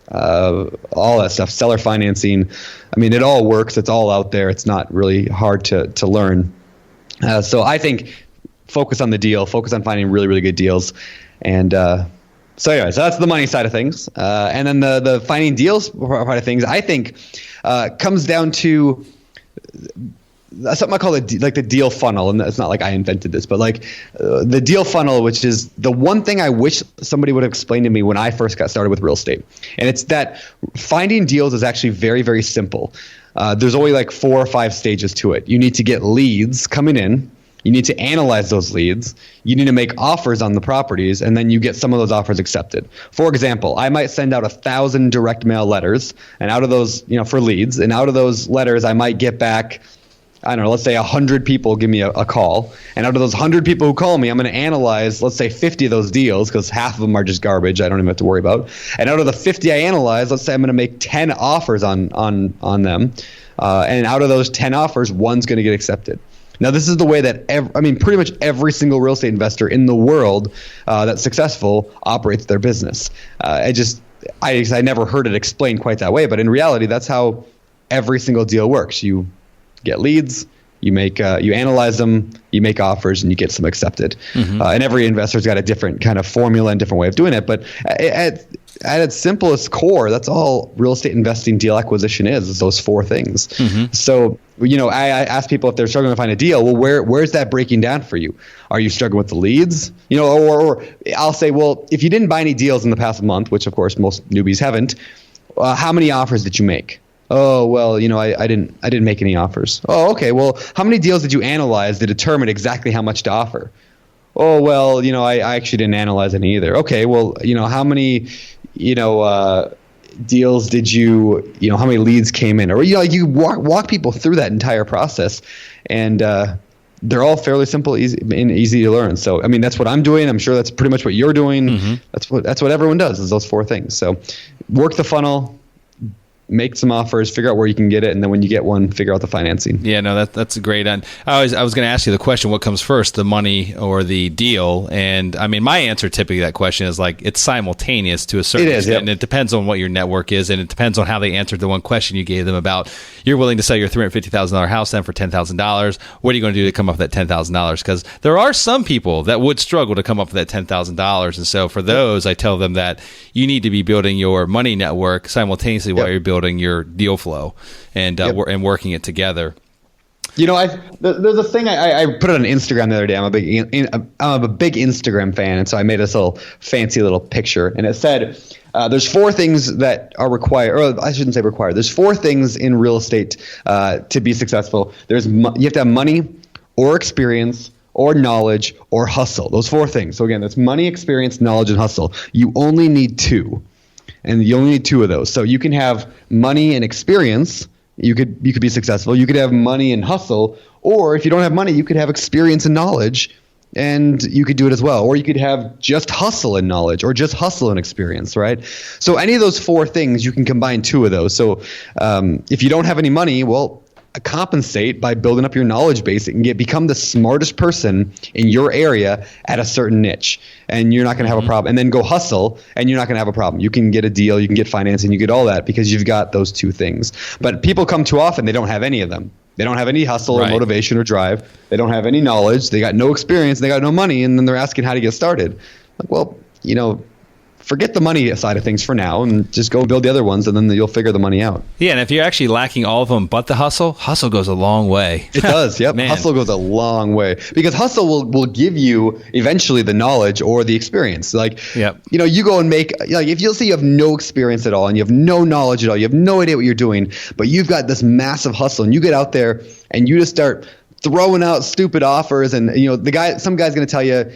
all that stuff, seller financing. I mean, it all works. It's all out there. It's not really hard to learn. So I think focus on the deal, focus on finding really, really good deals. And so that's the money side of things. And then the finding deals part of things, I think, comes down to something I call the deal funnel. And it's not like I invented this, but like the deal funnel, which is the one thing I wish somebody would have explained to me when I first got started with real estate. And it's that finding deals is actually very, very simple. There's only like 4 or 5 stages to it. You need to get leads coming in. You need to analyze those leads. You need to make offers on the properties, and then you get some of those offers accepted. For example, I might send out 1,000 direct mail letters, and out of those, for leads, and out of those letters, I might get back, I don't know, let's say 100 people give me a call. And out of those 100 people who call me, I'm going to analyze, let's say 50 of those deals, because half of them are just garbage I don't even have to worry about. And out of the 50 I analyze, let's say I'm going to make 10 offers on them. And out of those 10 offers, one's going to get accepted. Now, this is the way that pretty much every single real estate investor in the world that's successful operates their business. I never heard it explained quite that way, but in reality, that's how every single deal works. You get leads, you analyze them, you make offers, and you get some accepted. Mm-hmm. And every investor's got a different kind of formula and different way of doing it. But at its simplest core, that's all real estate investing deal acquisition is those 4 things. Mm-hmm. So, I ask people if they're struggling to find a deal, well, where's that breaking down for you? Are you struggling with the leads? Or I'll say, well, if you didn't buy any deals in the past month, which of course most newbies haven't, how many offers did you make? Oh, well, I didn't make any offers. Oh, okay. Well, how many deals did you analyze to determine exactly how much to offer? Oh, well, I actually didn't analyze any either. Okay. Well, how many, deals did you, how many leads came in? Or, you walk people through that entire process, and they're all fairly simple, easy to learn. So, that's what I'm doing. I'm sure that's pretty much what you're doing. Mm-hmm. That's what everyone does, is those 4 things. So work the funnel, make some offers, figure out where you can get it, and then when you get one, figure out the financing. Yeah, no, that's great. And I was going to ask you the question: what comes first, the money or the deal? And my answer typically to that question is like it's simultaneous to a certain extent. Yep. And it depends on what your network is, and it depends on how they answered the one question you gave them about you're willing to sell your $350,000 house then for $10,000. What are you going to do to come up with that $10,000? Because there are some people that would struggle to come up with that $10,000, and so for those, I tell them that you need to be building your money network simultaneously while you're building your deal flow and and working it together. There's a thing I put it on Instagram the other day. I'm a big Instagram fan, and so I made this little fancy little picture, and it said there's 4 things that are required, or I shouldn't say required. There's 4 things in real estate to be successful. You have to have money, or experience, or knowledge, or hustle. Those 4 things. So again, that's money, experience, knowledge, and hustle. You only need 2. And you only need 2 of those. So you can have money and experience. You could be successful. You could have money and hustle. Or if you don't have money, you could have experience and knowledge, and you could do it as well. Or you could have just hustle and knowledge, or just hustle and experience, right? So any of those 4 things, you can combine 2 of those. So if you don't have any money, well, compensate by building up your knowledge base and become the smartest person in your area at a certain niche, and you're not going to have a problem. And then go hustle, and you're not going to have a problem. You can get a deal, you can get financing, you get all that because you've got those 2 things. But people come too often, they don't have any of them. They don't have any hustle or motivation or drive. They don't have any knowledge. They got no experience. They got no money, and then they're asking how to get started. Like, well, forget the money side of things for now and just go build the other ones, and then you'll figure the money out. Yeah, and if you're actually lacking all of them but the hustle goes a long way. It does, yep. Hustle goes a long way because hustle will give you eventually the knowledge or the experience. Like, you go and make, if you'll see you have no experience at all and you have no knowledge at all, you have no idea what you're doing, but you've got this massive hustle, and you get out there and you just start throwing out stupid offers, and some guy's going to tell you,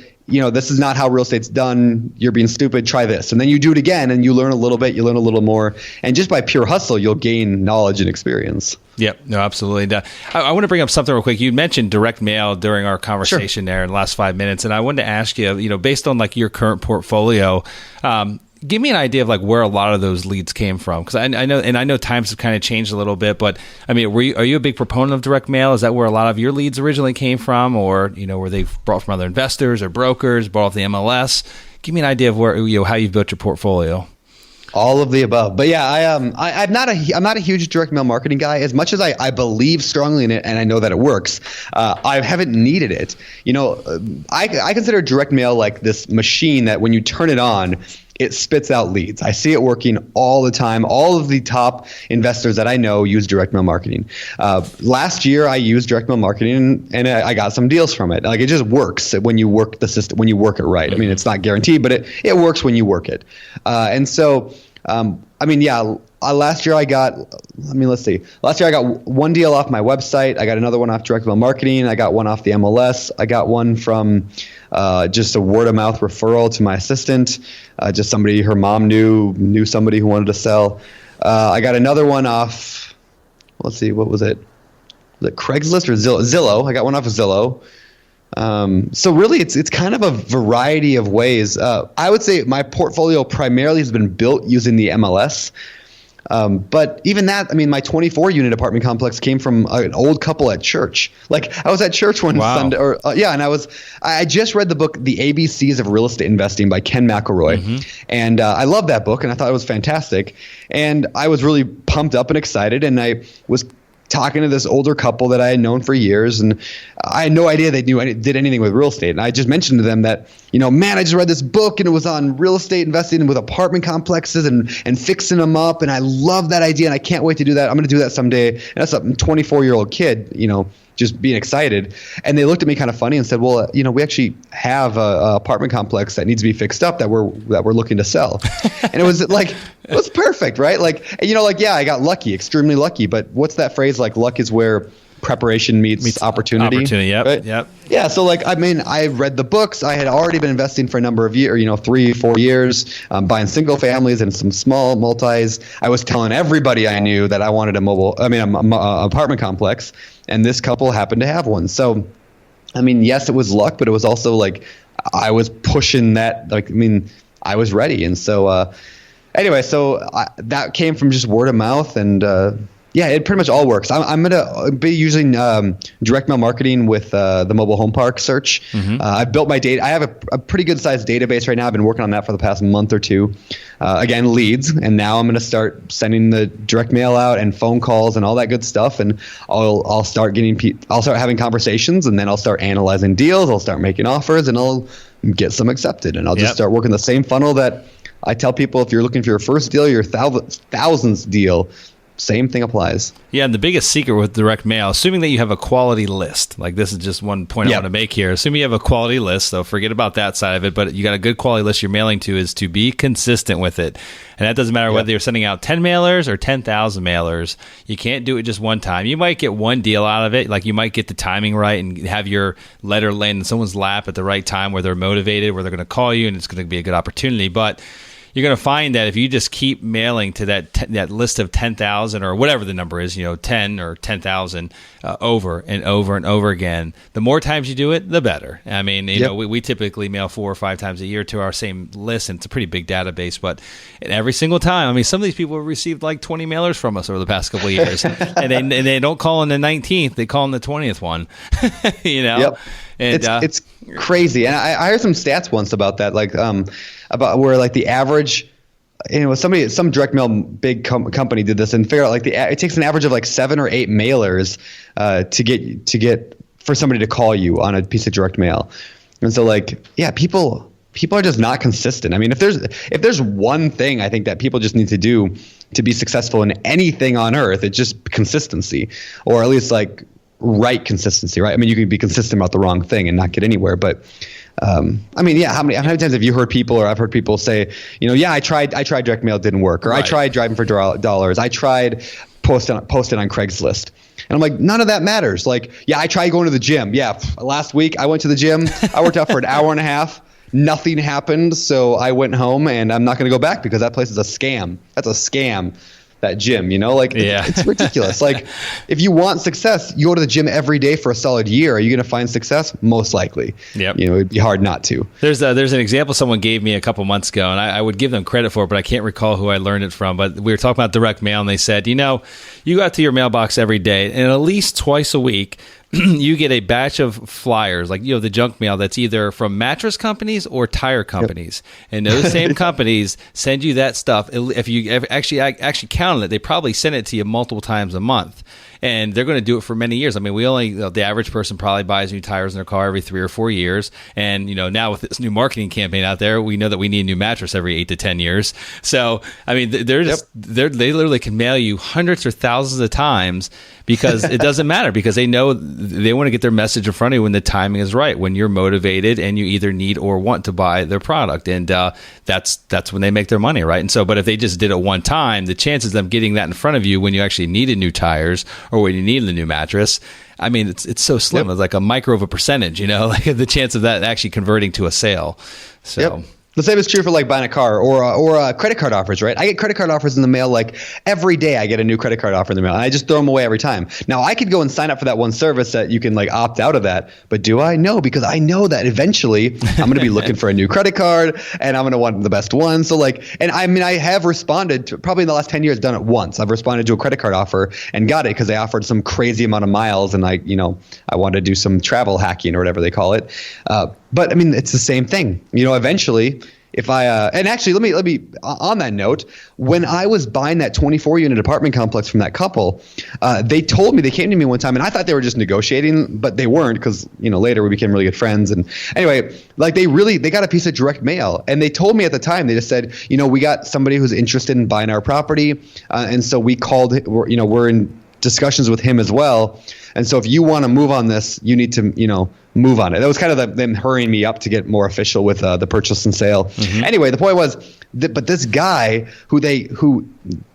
this is not how real estate's done. You're being stupid. Try this. And then you do it again, and you learn a little bit. You learn a little more. And just by pure hustle, you'll gain knowledge and experience. Yep. No, absolutely. I want to bring up something real quick. You mentioned direct mail during our conversation there in the last 5 minutes. And I wanted to ask you, based on like your current portfolio, give me an idea of like where a lot of those leads came from, because I know times have kind of changed a little bit. But are you a big proponent of direct mail? Is that where a lot of your leads originally came from, or were they brought from other investors or brokers, brought off the MLS? Give me an idea of where how you've built your portfolio. All of the above. But yeah, I'm not a huge direct mail marketing guy. As much as I believe strongly in it and I know that it works, I haven't needed it. I consider direct mail like this machine that when you turn it on, it spits out leads. I see it working all the time. All of the top investors that I know use direct mail marketing. Last year, I used direct mail marketing and I got some deals from it. Like, it just works when you work the system, when you work it right. I mean, it's not guaranteed, but it works when you work it. Last year I got, Last year I got one deal off my website. I got another one off direct mail marketing. I got one off the MLS. I got one from just a word of mouth referral to my assistant. Just somebody, her mom knew somebody who wanted to sell. I got another one off, what was it? Was it Craigslist or Zillow? I got one off of Zillow. So really it's kind of a variety of ways. I would say my portfolio primarily has been built using the MLS. But even that, my 24 unit apartment complex came from an old couple at church. Like, I was at church one Sunday, and I just read the book, The ABCs of Real Estate Investing by Ken McElroy. And I love that book and I thought it was fantastic. And I was really pumped up and excited. And I was talking to this older couple that I had known for years, and I had no idea they did anything with real estate. And I just mentioned to them that, man, I just read this book and it was on real estate investing with apartment complexes and fixing them up. And I love that idea and I can't wait to do that. I'm going to do that someday. And that's a 24-year-old kid, just being excited. And they looked at me kind of funny and said, well, we actually have a apartment complex that needs to be fixed up that we're looking to sell. And it was like, it was perfect, right? I got lucky, extremely lucky. But what's that phrase? Like, luck is where preparation meets opportunity. Yep. Right? Yep. Yeah. So I read the books. I had already been investing for a number of years, 3-4 years, buying single families and some small multis. I was telling everybody I knew that I wanted an apartment complex, and this couple happened to have one. So, yes, it was luck, but it was also like I was pushing that. I was ready, and so anyway, that came from just word of mouth and. It pretty much all works. I'm going to be using direct mail marketing with the mobile home park search. I've built my data. I have a pretty good sized database right now. I've been working on that for the past month or two. Again, leads. And now I'm going to start sending the direct mail out and phone calls and all that good stuff. And I'll start having conversations, and then I'll start analyzing deals. I'll start making offers, and I'll get some accepted. And I'll just start working the same funnel that I tell people, if you're looking for your first deal, your thousandth deal, same thing applies. Yeah, and the biggest secret with direct mail, assuming that you have a quality list, like this is just one point I want to make here. Assuming you have a quality list, so forget about that side of it, but you got a good quality list you're mailing to, is to be consistent with it. And that doesn't matter whether you're sending out 10 mailers or 10,000 mailers. You can't do it just one time. You might get one deal out of it, like you might get the timing right and have your letter land in someone's lap at the right time where they're motivated, where they're going to call you and it's going to be a good opportunity. But you're going to find that if you just keep mailing to that list of 10,000 or whatever the number is, 10 or 10,000 over and over and over again, the more times you do it, the better. We typically mail 4 or 5 times a year to our same list, and it's a pretty big database. But every single time, some of these people have received like 20 mailers from us over the past couple of years, and they don't call in the 19th, they call in the 20th one. Yep. And, it's crazy. And I heard some stats once about that, about where the average, some direct mail big company did this and figured out it takes an average of 7 or 8 mailers to get for somebody to call you on a piece of direct mail. And so people are just not consistent. If there's one thing I think that people just need to do to be successful in anything on earth, it's just consistency, or at least right consistency, right? You can be consistent about the wrong thing and not get anywhere, but how many times have you heard people, or I've heard people say, I tried direct mail, it didn't work, or I tried driving for dollars, I tried posting on Craigslist. And I'm like, none of that matters. I tried going to the gym. Yeah, last week I went to the gym. I worked out for an hour and a half. Nothing happened, so I went home, and I'm not going to go back because that place is a scam. That's a scam. That gym, it's ridiculous. If you want success, you go to the gym every day for a solid year. Are you going to find success? Most likely. Yep. It'd be hard not to. There's an example someone gave me a couple months ago, and I would give them credit for it, but I can't recall who I learned it from. But we were talking about direct mail, and they said, you go out to your mailbox every day, and at least twice a week, you get a batch of flyers, like, the junk mail that's either from mattress companies or tire companies. Yep. And those same companies send you that stuff. If you actually counted it, they probably send it to you multiple times a month. And they're going to do it for many years. I mean, the average person probably buys new tires in their car every 3 or 4 years. And, now with this new marketing campaign out there, we know that we need a new mattress every 8 to 10 years. So, I mean, they literally can mail you hundreds or thousands of times because it doesn't matter, because they know they want to get their message in front of you when the timing is right, when you're motivated and you either need or want to buy their product. And that's when they make their money, right? And so, but if they just did it one time, the chances of them getting that in front of you when you actually needed new tires or when you needed a new mattress, I mean, it's so slim. Yep. It's like a micro of a percentage, like the chance of that actually converting to a sale. So. Yep. The same is true for like buying a car or credit card offers, right? I get credit card offers in the mail like every day. I get a new credit card offer in the mail, and I just throw them away every time. Now, I could go and sign up for that one service that you can like opt out of that, but do I? No, because I know that eventually I'm going to be looking for a new credit card, and I'm going to want the best one. So and I have responded to, probably in the last 10 years, done it once. I've responded to a credit card offer and got it because they offered some crazy amount of miles, and I wanted to do some travel hacking or whatever they call it. But I mean, it's the same thing. Eventually, if I and actually let me on that note, when I was buying that 24-unit apartment complex from that couple, they came to me one time, and I thought they were just negotiating, but they weren't, because later we became really good friends. And anyway, like they got a piece of direct mail, and they told me at the time, they just said, we got somebody who's interested in buying our property, and so we called. We're in discussions with him as well. And so if you want to move on this, you need to, move on it. That was kind of them hurrying me up to get more official with the purchase and sale. Mm-hmm. Anyway, the point was, but this guy who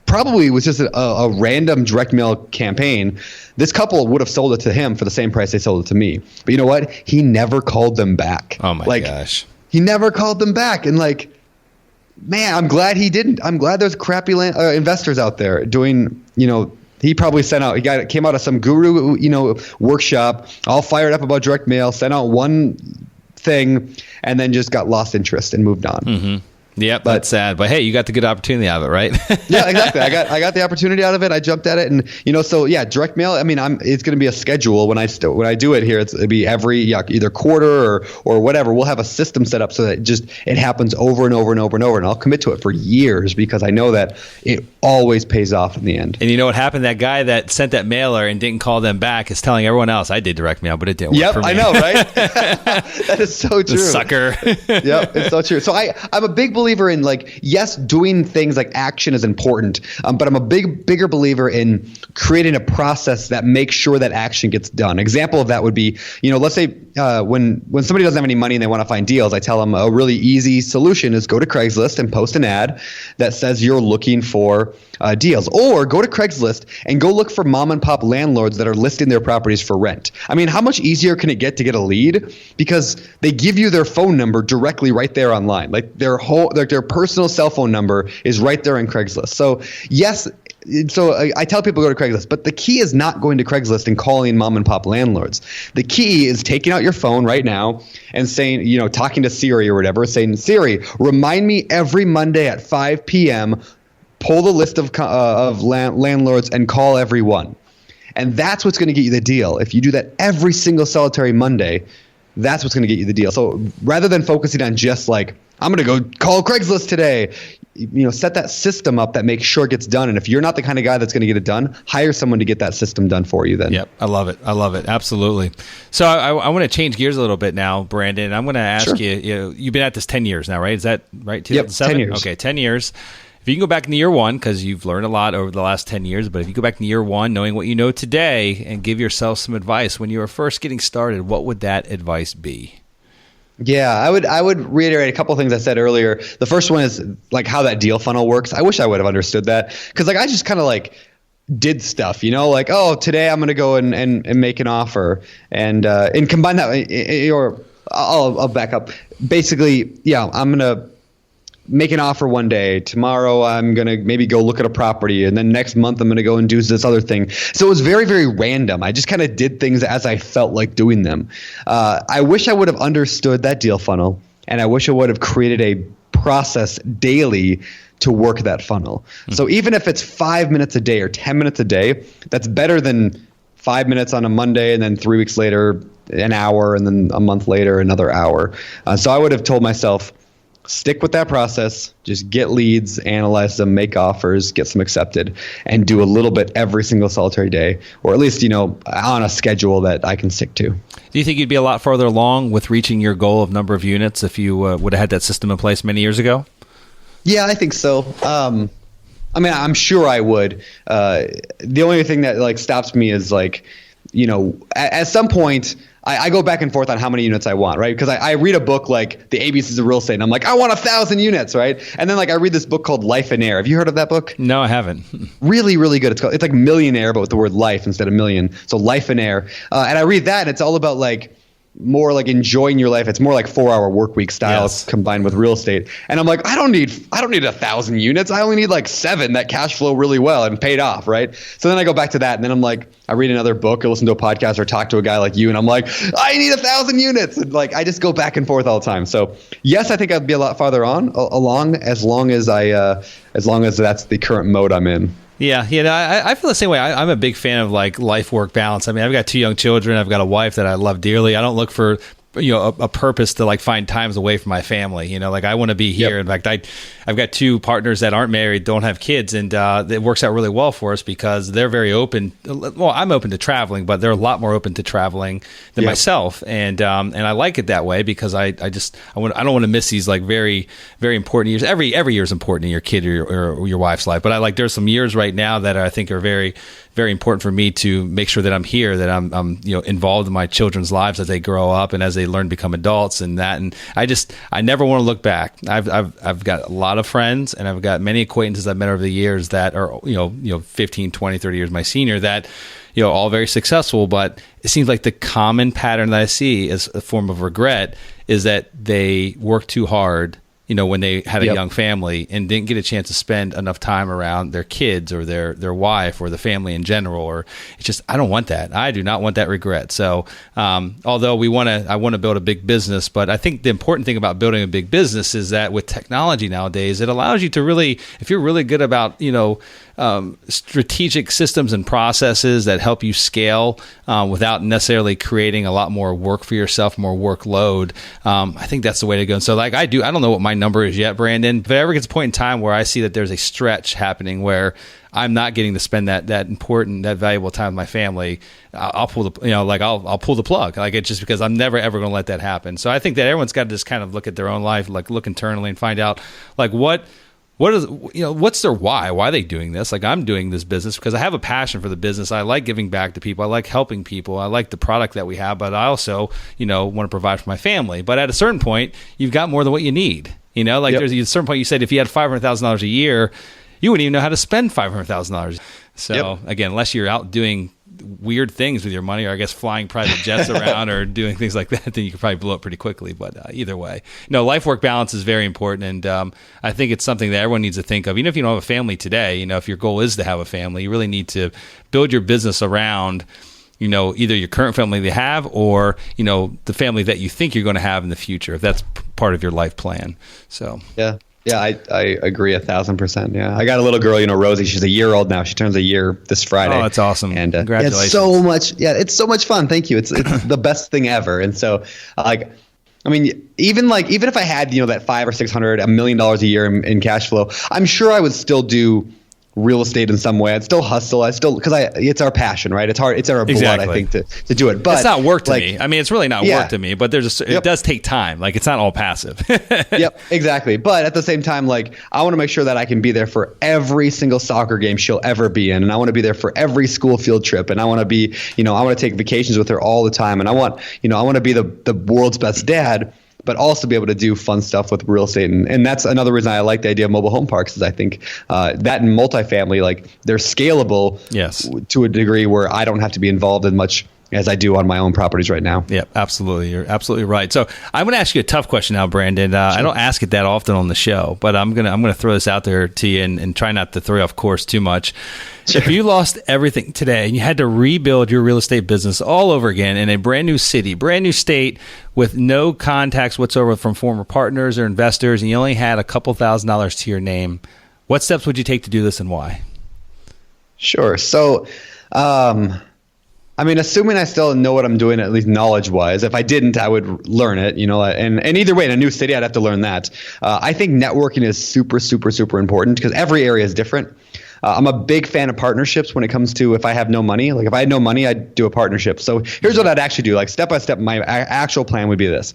probably was just a random direct mail campaign, this couple would have sold it to him for the same price they sold it to me. But you know what? He never called them back. Oh my gosh. He never called them back. And man, I'm glad he didn't. I'm glad there's crappy investors out there doing, he probably came out of some guru, workshop, all fired up about direct mail, sent out one thing, and then just got lost interest and moved on. Mm-hmm. Yep, that's sad. But hey, you got the good opportunity out of it, right? Yeah, exactly. I got the opportunity out of it. I jumped at it, and so yeah, direct mail. I mean, it's going to be a schedule when I do it here. It'll be every either quarter or whatever. We'll have a system set up so that it happens over and over and over and over, and I'll commit to it for years because I know that it always pays off in the end. And you know what happened? That guy that sent that mailer and didn't call them back is telling everyone else, I did direct mail, but it didn't work for me. I know, right? That is so true. The sucker. Yep, it's so true. So I'm a big believer in yes, doing things like action is important, but I'm a bigger believer in creating a process that makes sure that action gets done. Example of that would be, let's say when somebody doesn't have any money and they want to find deals, I tell them a really easy solution is go to Craigslist and post an ad that says you're looking for deals, or go to Craigslist and go look for mom and pop landlords that are listing their properties for rent. I mean, how much easier can it get to get a lead? Because they give you their phone number directly right there online. Like their personal cell phone number is right there in Craigslist. So yes, I tell people to go to Craigslist, but the key is not going to Craigslist and calling mom and pop landlords. The key is taking out your phone right now and saying, talking to Siri or whatever, saying, Siri, remind me every Monday at 5 p.m., pull the list of landlords and call everyone. And that's what's going to get you the deal. If you do that every single solitary Monday, that's what's going to get you the deal. So rather than focusing on just I'm going to go call Craigslist today, set that system up that makes sure it gets done. And if you're not the kind of guy that's going to get it done, hire someone to get that system done for you then. Yep. I love it. Absolutely. So I want to change gears a little bit now, Brandon. I'm going to ask you, you've been at this 10 years now, right? Is that right? 2007? Yep, 10 years. Okay, 10 years. If you can go back into year one, because you've learned a lot over the last 10 years, but if you go back in year one, knowing what you know today, and give yourself some advice when you were first getting started, what would that advice be? Yeah, I would reiterate a couple of things I said earlier. The first one is how that deal funnel works. I wish I would have understood that, because I just kind of did stuff, today I'm going to go and make an offer and combine that, or I'll back up. Basically, yeah, I'm going to make an offer one day. Tomorrow I'm going to maybe go look at a property, and then next month I'm going to go and do this other thing. So it was very, very random. I just kind of did things as I felt like doing them. I wish I would have understood that deal funnel, and I wish I would have created a process daily to work that funnel. Mm-hmm. So even if it's 5 minutes a day or 10 minutes a day, that's better than 5 minutes on a Monday, and then 3 weeks later, an hour, and then a month later, another hour. So I would have told myself, stick with that process, just get leads, analyze them, make offers, get some accepted, and do a little bit every single solitary day, or at least, on a schedule that I can stick to. Do you think you'd be a lot farther along with reaching your goal of number of units if you would have had that system in place many years ago? Yeah, I think so. I'm sure I would. The only thing that stops me is at some point, I go back and forth on how many units I want, right? Because I read a book like The ABCs of Real Estate, and I'm like, I want 1,000 units, right? And then I read this book called Life and Air. Have you heard of that book? No, I haven't. Really, really good. It's like Millionaire, but with the word life instead of million. So Life and Air. And I read that, and it's all about more enjoying your life. It's more like 4-hour work week style combined with real estate. And I'm like, I don't need 1,000 units. I only need 7 that cash flow really well and paid off, right? So then I go back to that, and then I'm like, I read another book or listen to a podcast or talk to a guy like you, and I'm like, I need 1,000 units. And I just go back and forth all the time. So yes, I think I'd be a lot farther along as long as that's the current mode I'm in. Yeah, I feel the same way. I'm a big fan of life-work balance. I mean, I've got 2 young children. I've got a wife that I love dearly. I don't look for a purpose to find times away from my family. I want to be here. In fact, I've got 2 partners that aren't married, don't have kids, and it works out really well for us because they're very open. Well, I'm open to traveling, but they're a lot more open to traveling than myself, and I like it that way because I don't want to miss these very, very important years. Every year is important in your kid or your wife's life, but there's some years right now that I think are very, very important for me to make sure that I'm here, that I'm involved in my children's lives as they grow up and as they learn to become adults and that. And I never want to look back. I've got a lot of friends, and I've got many acquaintances I've met over the years that are 15, 20, 30 years my senior that all very successful. But it seems like the common pattern that I see as a form of regret is that they work too hard when they had a young family and didn't get a chance to spend enough time around their kids or their wife or the family in general. Or it's just, I don't want that. I do not want that regret. So, although I want to build a big business, but I think the important thing about building a big business is that with technology nowadays, it allows you to really, if you're really good about, strategic systems and processes that help you scale without necessarily creating a lot more work for yourself, more workload. I think that's the way to go. And so I don't know what my number is yet, Brandon, but if it ever gets a point in time where I see that there's a stretch happening where I'm not getting to spend that important, that valuable time with my family, I'll pull the, I'll pull the plug. It's just because I'm never ever going to let that happen. So I think that everyone's got to just kind of look at their own life, look internally and find out what's their why? Why are they doing this? I'm doing this business because I have a passion for the business. I like giving back to people. I like helping people. I like the product that we have, but I also, want to provide for my family. But at a certain point, you've got more than what you need. There's a certain point you said if you had $500,000 a year, you wouldn't even know how to spend $500,000. So again, unless you're out doing weird things with your money, or I guess flying private jets around or doing things like that, then you could probably blow it pretty quickly. But either way, life-work balance is very important. And I think it's something that everyone needs to think of. Even if you don't have a family today, if your goal is to have a family, you really need to build your business around, either your current family they have or, the family that you think you're going to have in the future, if that's part of your life plan. So, yeah. Yeah, I agree 1,000%. Yeah, I got a little girl, Rosie. She's a year old now. She turns a year this Friday. Oh, that's awesome! And congratulations! It's so much. Yeah, it's so much fun. Thank you. It's the best thing ever. And so, even if I had that 500 or 600, $1 million a year in cash flow, I'm sure I would still do real estate in some way. I'd still hustle. Because it's our passion, right? It's hard. It's our blood, I think, to do it. But it's not work to me. I mean, it's really not work to me. But it does take time. It's not all passive. Yep, exactly. But at the same time, I want to make sure that I can be there for every single soccer game she'll ever be in, and I want to be there for every school field trip, and I want to be, I want to take vacations with her all the time, and I want to be the world's best dad, but also be able to do fun stuff with real estate. And that's another reason I like the idea of mobile home parks is I think that in multifamily, they're scalable to a degree where I don't have to be involved in much as I do on my own properties right now. Yeah, absolutely. You're absolutely right. So I'm going to ask you a tough question now, Brandon. Sure. I don't ask it that often on the show, but I'm going to throw this out there to you and try not to throw you off course too much. Sure. If you lost everything today and you had to rebuild your real estate business all over again in a brand new city, brand new state with no contacts whatsoever from former partners or investors, and you only had a couple $1,000s to your name, what steps would you take to do this and why? Sure. So, I mean, assuming I still know what I'm doing, at least knowledge-wise. If I didn't, I would learn it, and either way, in a new city, I'd have to learn that. I think networking is super, super, super important because every area is different. I'm a big fan of partnerships when it comes to if I have no money. Like if I had no money, I'd do a partnership. So here's what I'd actually do. Like step by step, my actual plan would be this.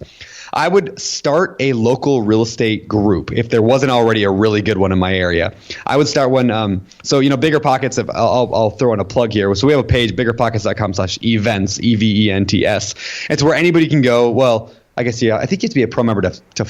I would start a local real estate group if there wasn't already a really good one in my area. I would start one. So Bigger Pockets. I'll throw in a plug here. So we have a page, biggerpockets.com/events, EVENTS. It's where anybody can go. Well, I guess I think you have to be a pro member to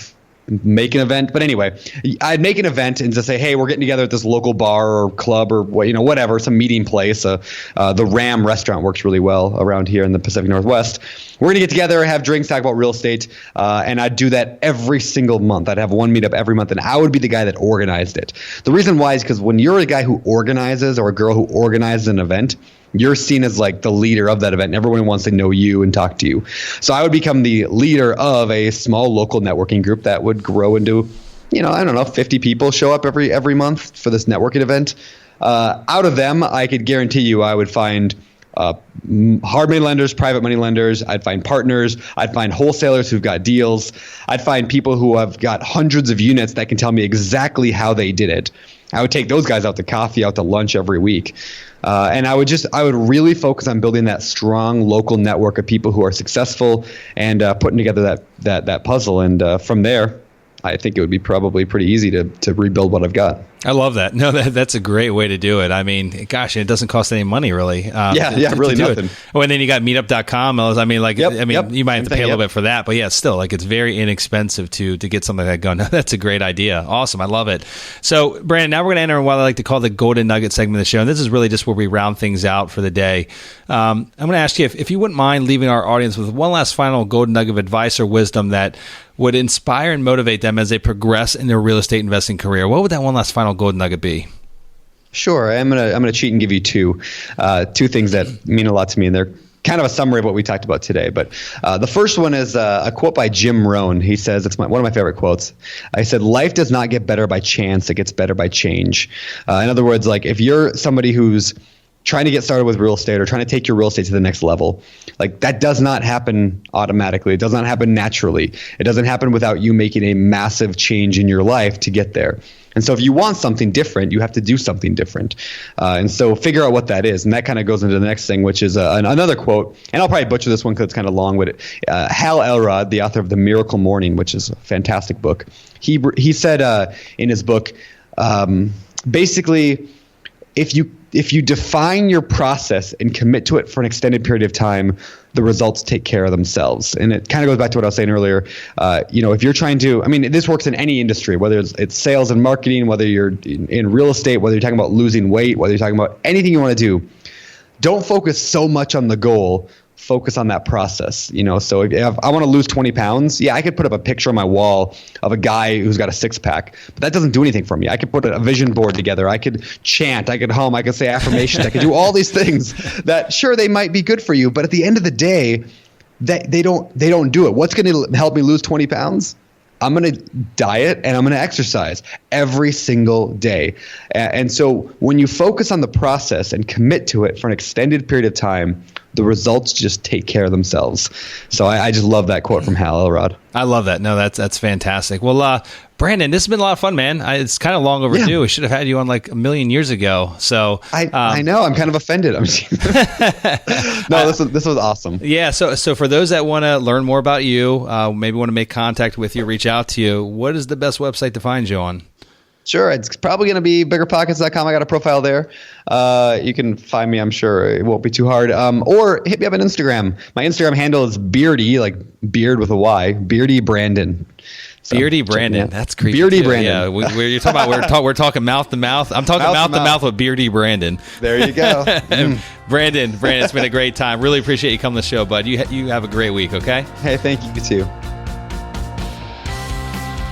make an event. But anyway, I'd make an event and just say, hey, we're getting together at this local bar or club or whatever, some meeting place. The Ram restaurant works really well around here in the Pacific Northwest. We're going to get together, have drinks, talk about real estate. And I'd do that every single month. I'd have one meetup every month, and I would be the guy that organized it. The reason why is because when you're a guy who organizes or a girl who organizes an event, you're seen as like the leader of that event, and everyone wants to know you and talk to you. So I would become the leader of a small local networking group that would grow into, 50 people show up every month for this networking event. Out of them, I could guarantee you I would find hard money lenders, private money lenders. I'd find partners. I'd find wholesalers who've got deals. I'd find people who have got hundreds of units that can tell me exactly how they did it. I would take those guys out to coffee, out to lunch every week. And I would really focus on building that strong local network of people who are successful and putting together that puzzle. And from there, I think it would be probably pretty easy to rebuild what I've got. I love that. No, that's a great way to do it. I mean, gosh, it doesn't cost any money really. Really nothing. Oh, and then you got meetup.com. You might have to pay a little bit for that, but yeah, still, like it's very inexpensive to get something like that going. That's a great idea. Awesome. I love it. So, Brandon, now we're going to enter what I like to call the Golden Nugget segment of the show. And this is really just where we round things out for the day. I'm going to ask you if you wouldn't mind leaving our audience with one last final Golden Nugget of advice or wisdom that would inspire and motivate them as they progress in their real estate investing career. What would that one last final Golden Nugget be? Sure. I'm gonna cheat and give you two things that mean a lot to me, and they're kind of a summary of what we talked about today. But the first one is a quote by Jim Rohn. He says, it's one of my favorite quotes. I said, life does not get better by chance. It gets better by change. In other words, like if you're somebody who's trying to get started with real estate or trying to take your real estate to the next level, like that does not happen automatically. It does not happen naturally. It doesn't happen without you making a massive change in your life to get there. And so if you want something different, you have to do something different. And so figure out what that is. And that kind of goes into the next thing, which is another quote. And I'll probably butcher this one because it's kind of long, but Hal Elrod, the author of The Miracle Morning, which is a fantastic book, he said in his book, basically, if you define your process and commit to it for an extended period of time, the results take care of themselves. And it kind of goes back to what I was saying earlier. If you're trying to, this works in any industry, whether it's sales and marketing, whether you're in real estate, whether you're talking about losing weight, whether you're talking about anything you want to do, don't focus so much on the goal. Focus on that process. So if I want to lose 20 pounds, I could put up a picture on my wall of a guy who's got a six-pack, but that doesn't do anything for me. I could put a vision board together. I could chant. I could hum. I could say affirmations. I could do all these things that, sure, they might be good for you, but at the end of the day, they don't do it. What's going to help me lose 20 pounds? I'm going to diet and I'm going to exercise every single day. And so when you focus on the process and commit to it for an extended period of time, the results just take care of themselves. So I just love that quote from Hal Elrod. I love that. No, that's fantastic. Well, Brandon, this has been a lot of fun, man. It's kind of long overdue. Yeah. We should have had you on like a million years ago. So I know. I'm kind of offended. No, this was awesome. Yeah. So for those that want to learn more about you, maybe want to make contact with you, reach out to you, what is the best website to find you on? Sure. It's probably going to be biggerpockets.com. I got a profile there. You can find me. I'm sure it won't be too hard. Or hit me up on Instagram. My Instagram handle is Beardy, like beard with a Y, Beardy Brandon. So, Beardy Brandon. That's creepy. Beardy too. Brandon. Yeah, you're talking about we're talking mouth to mouth. I'm talking mouth to mouth with Beardy Brandon. There you go. Brandon, it's been a great time. Really appreciate you coming to the show, bud. You have a great week, okay? Hey, thank you too.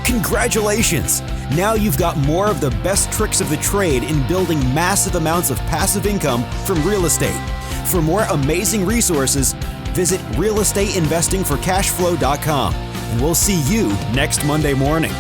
Congratulations! Now you've got more of the best tricks of the trade in building massive amounts of passive income from real estate. For more amazing resources, visit realestateinvestingforcashflow.com. And we'll see you next Monday morning.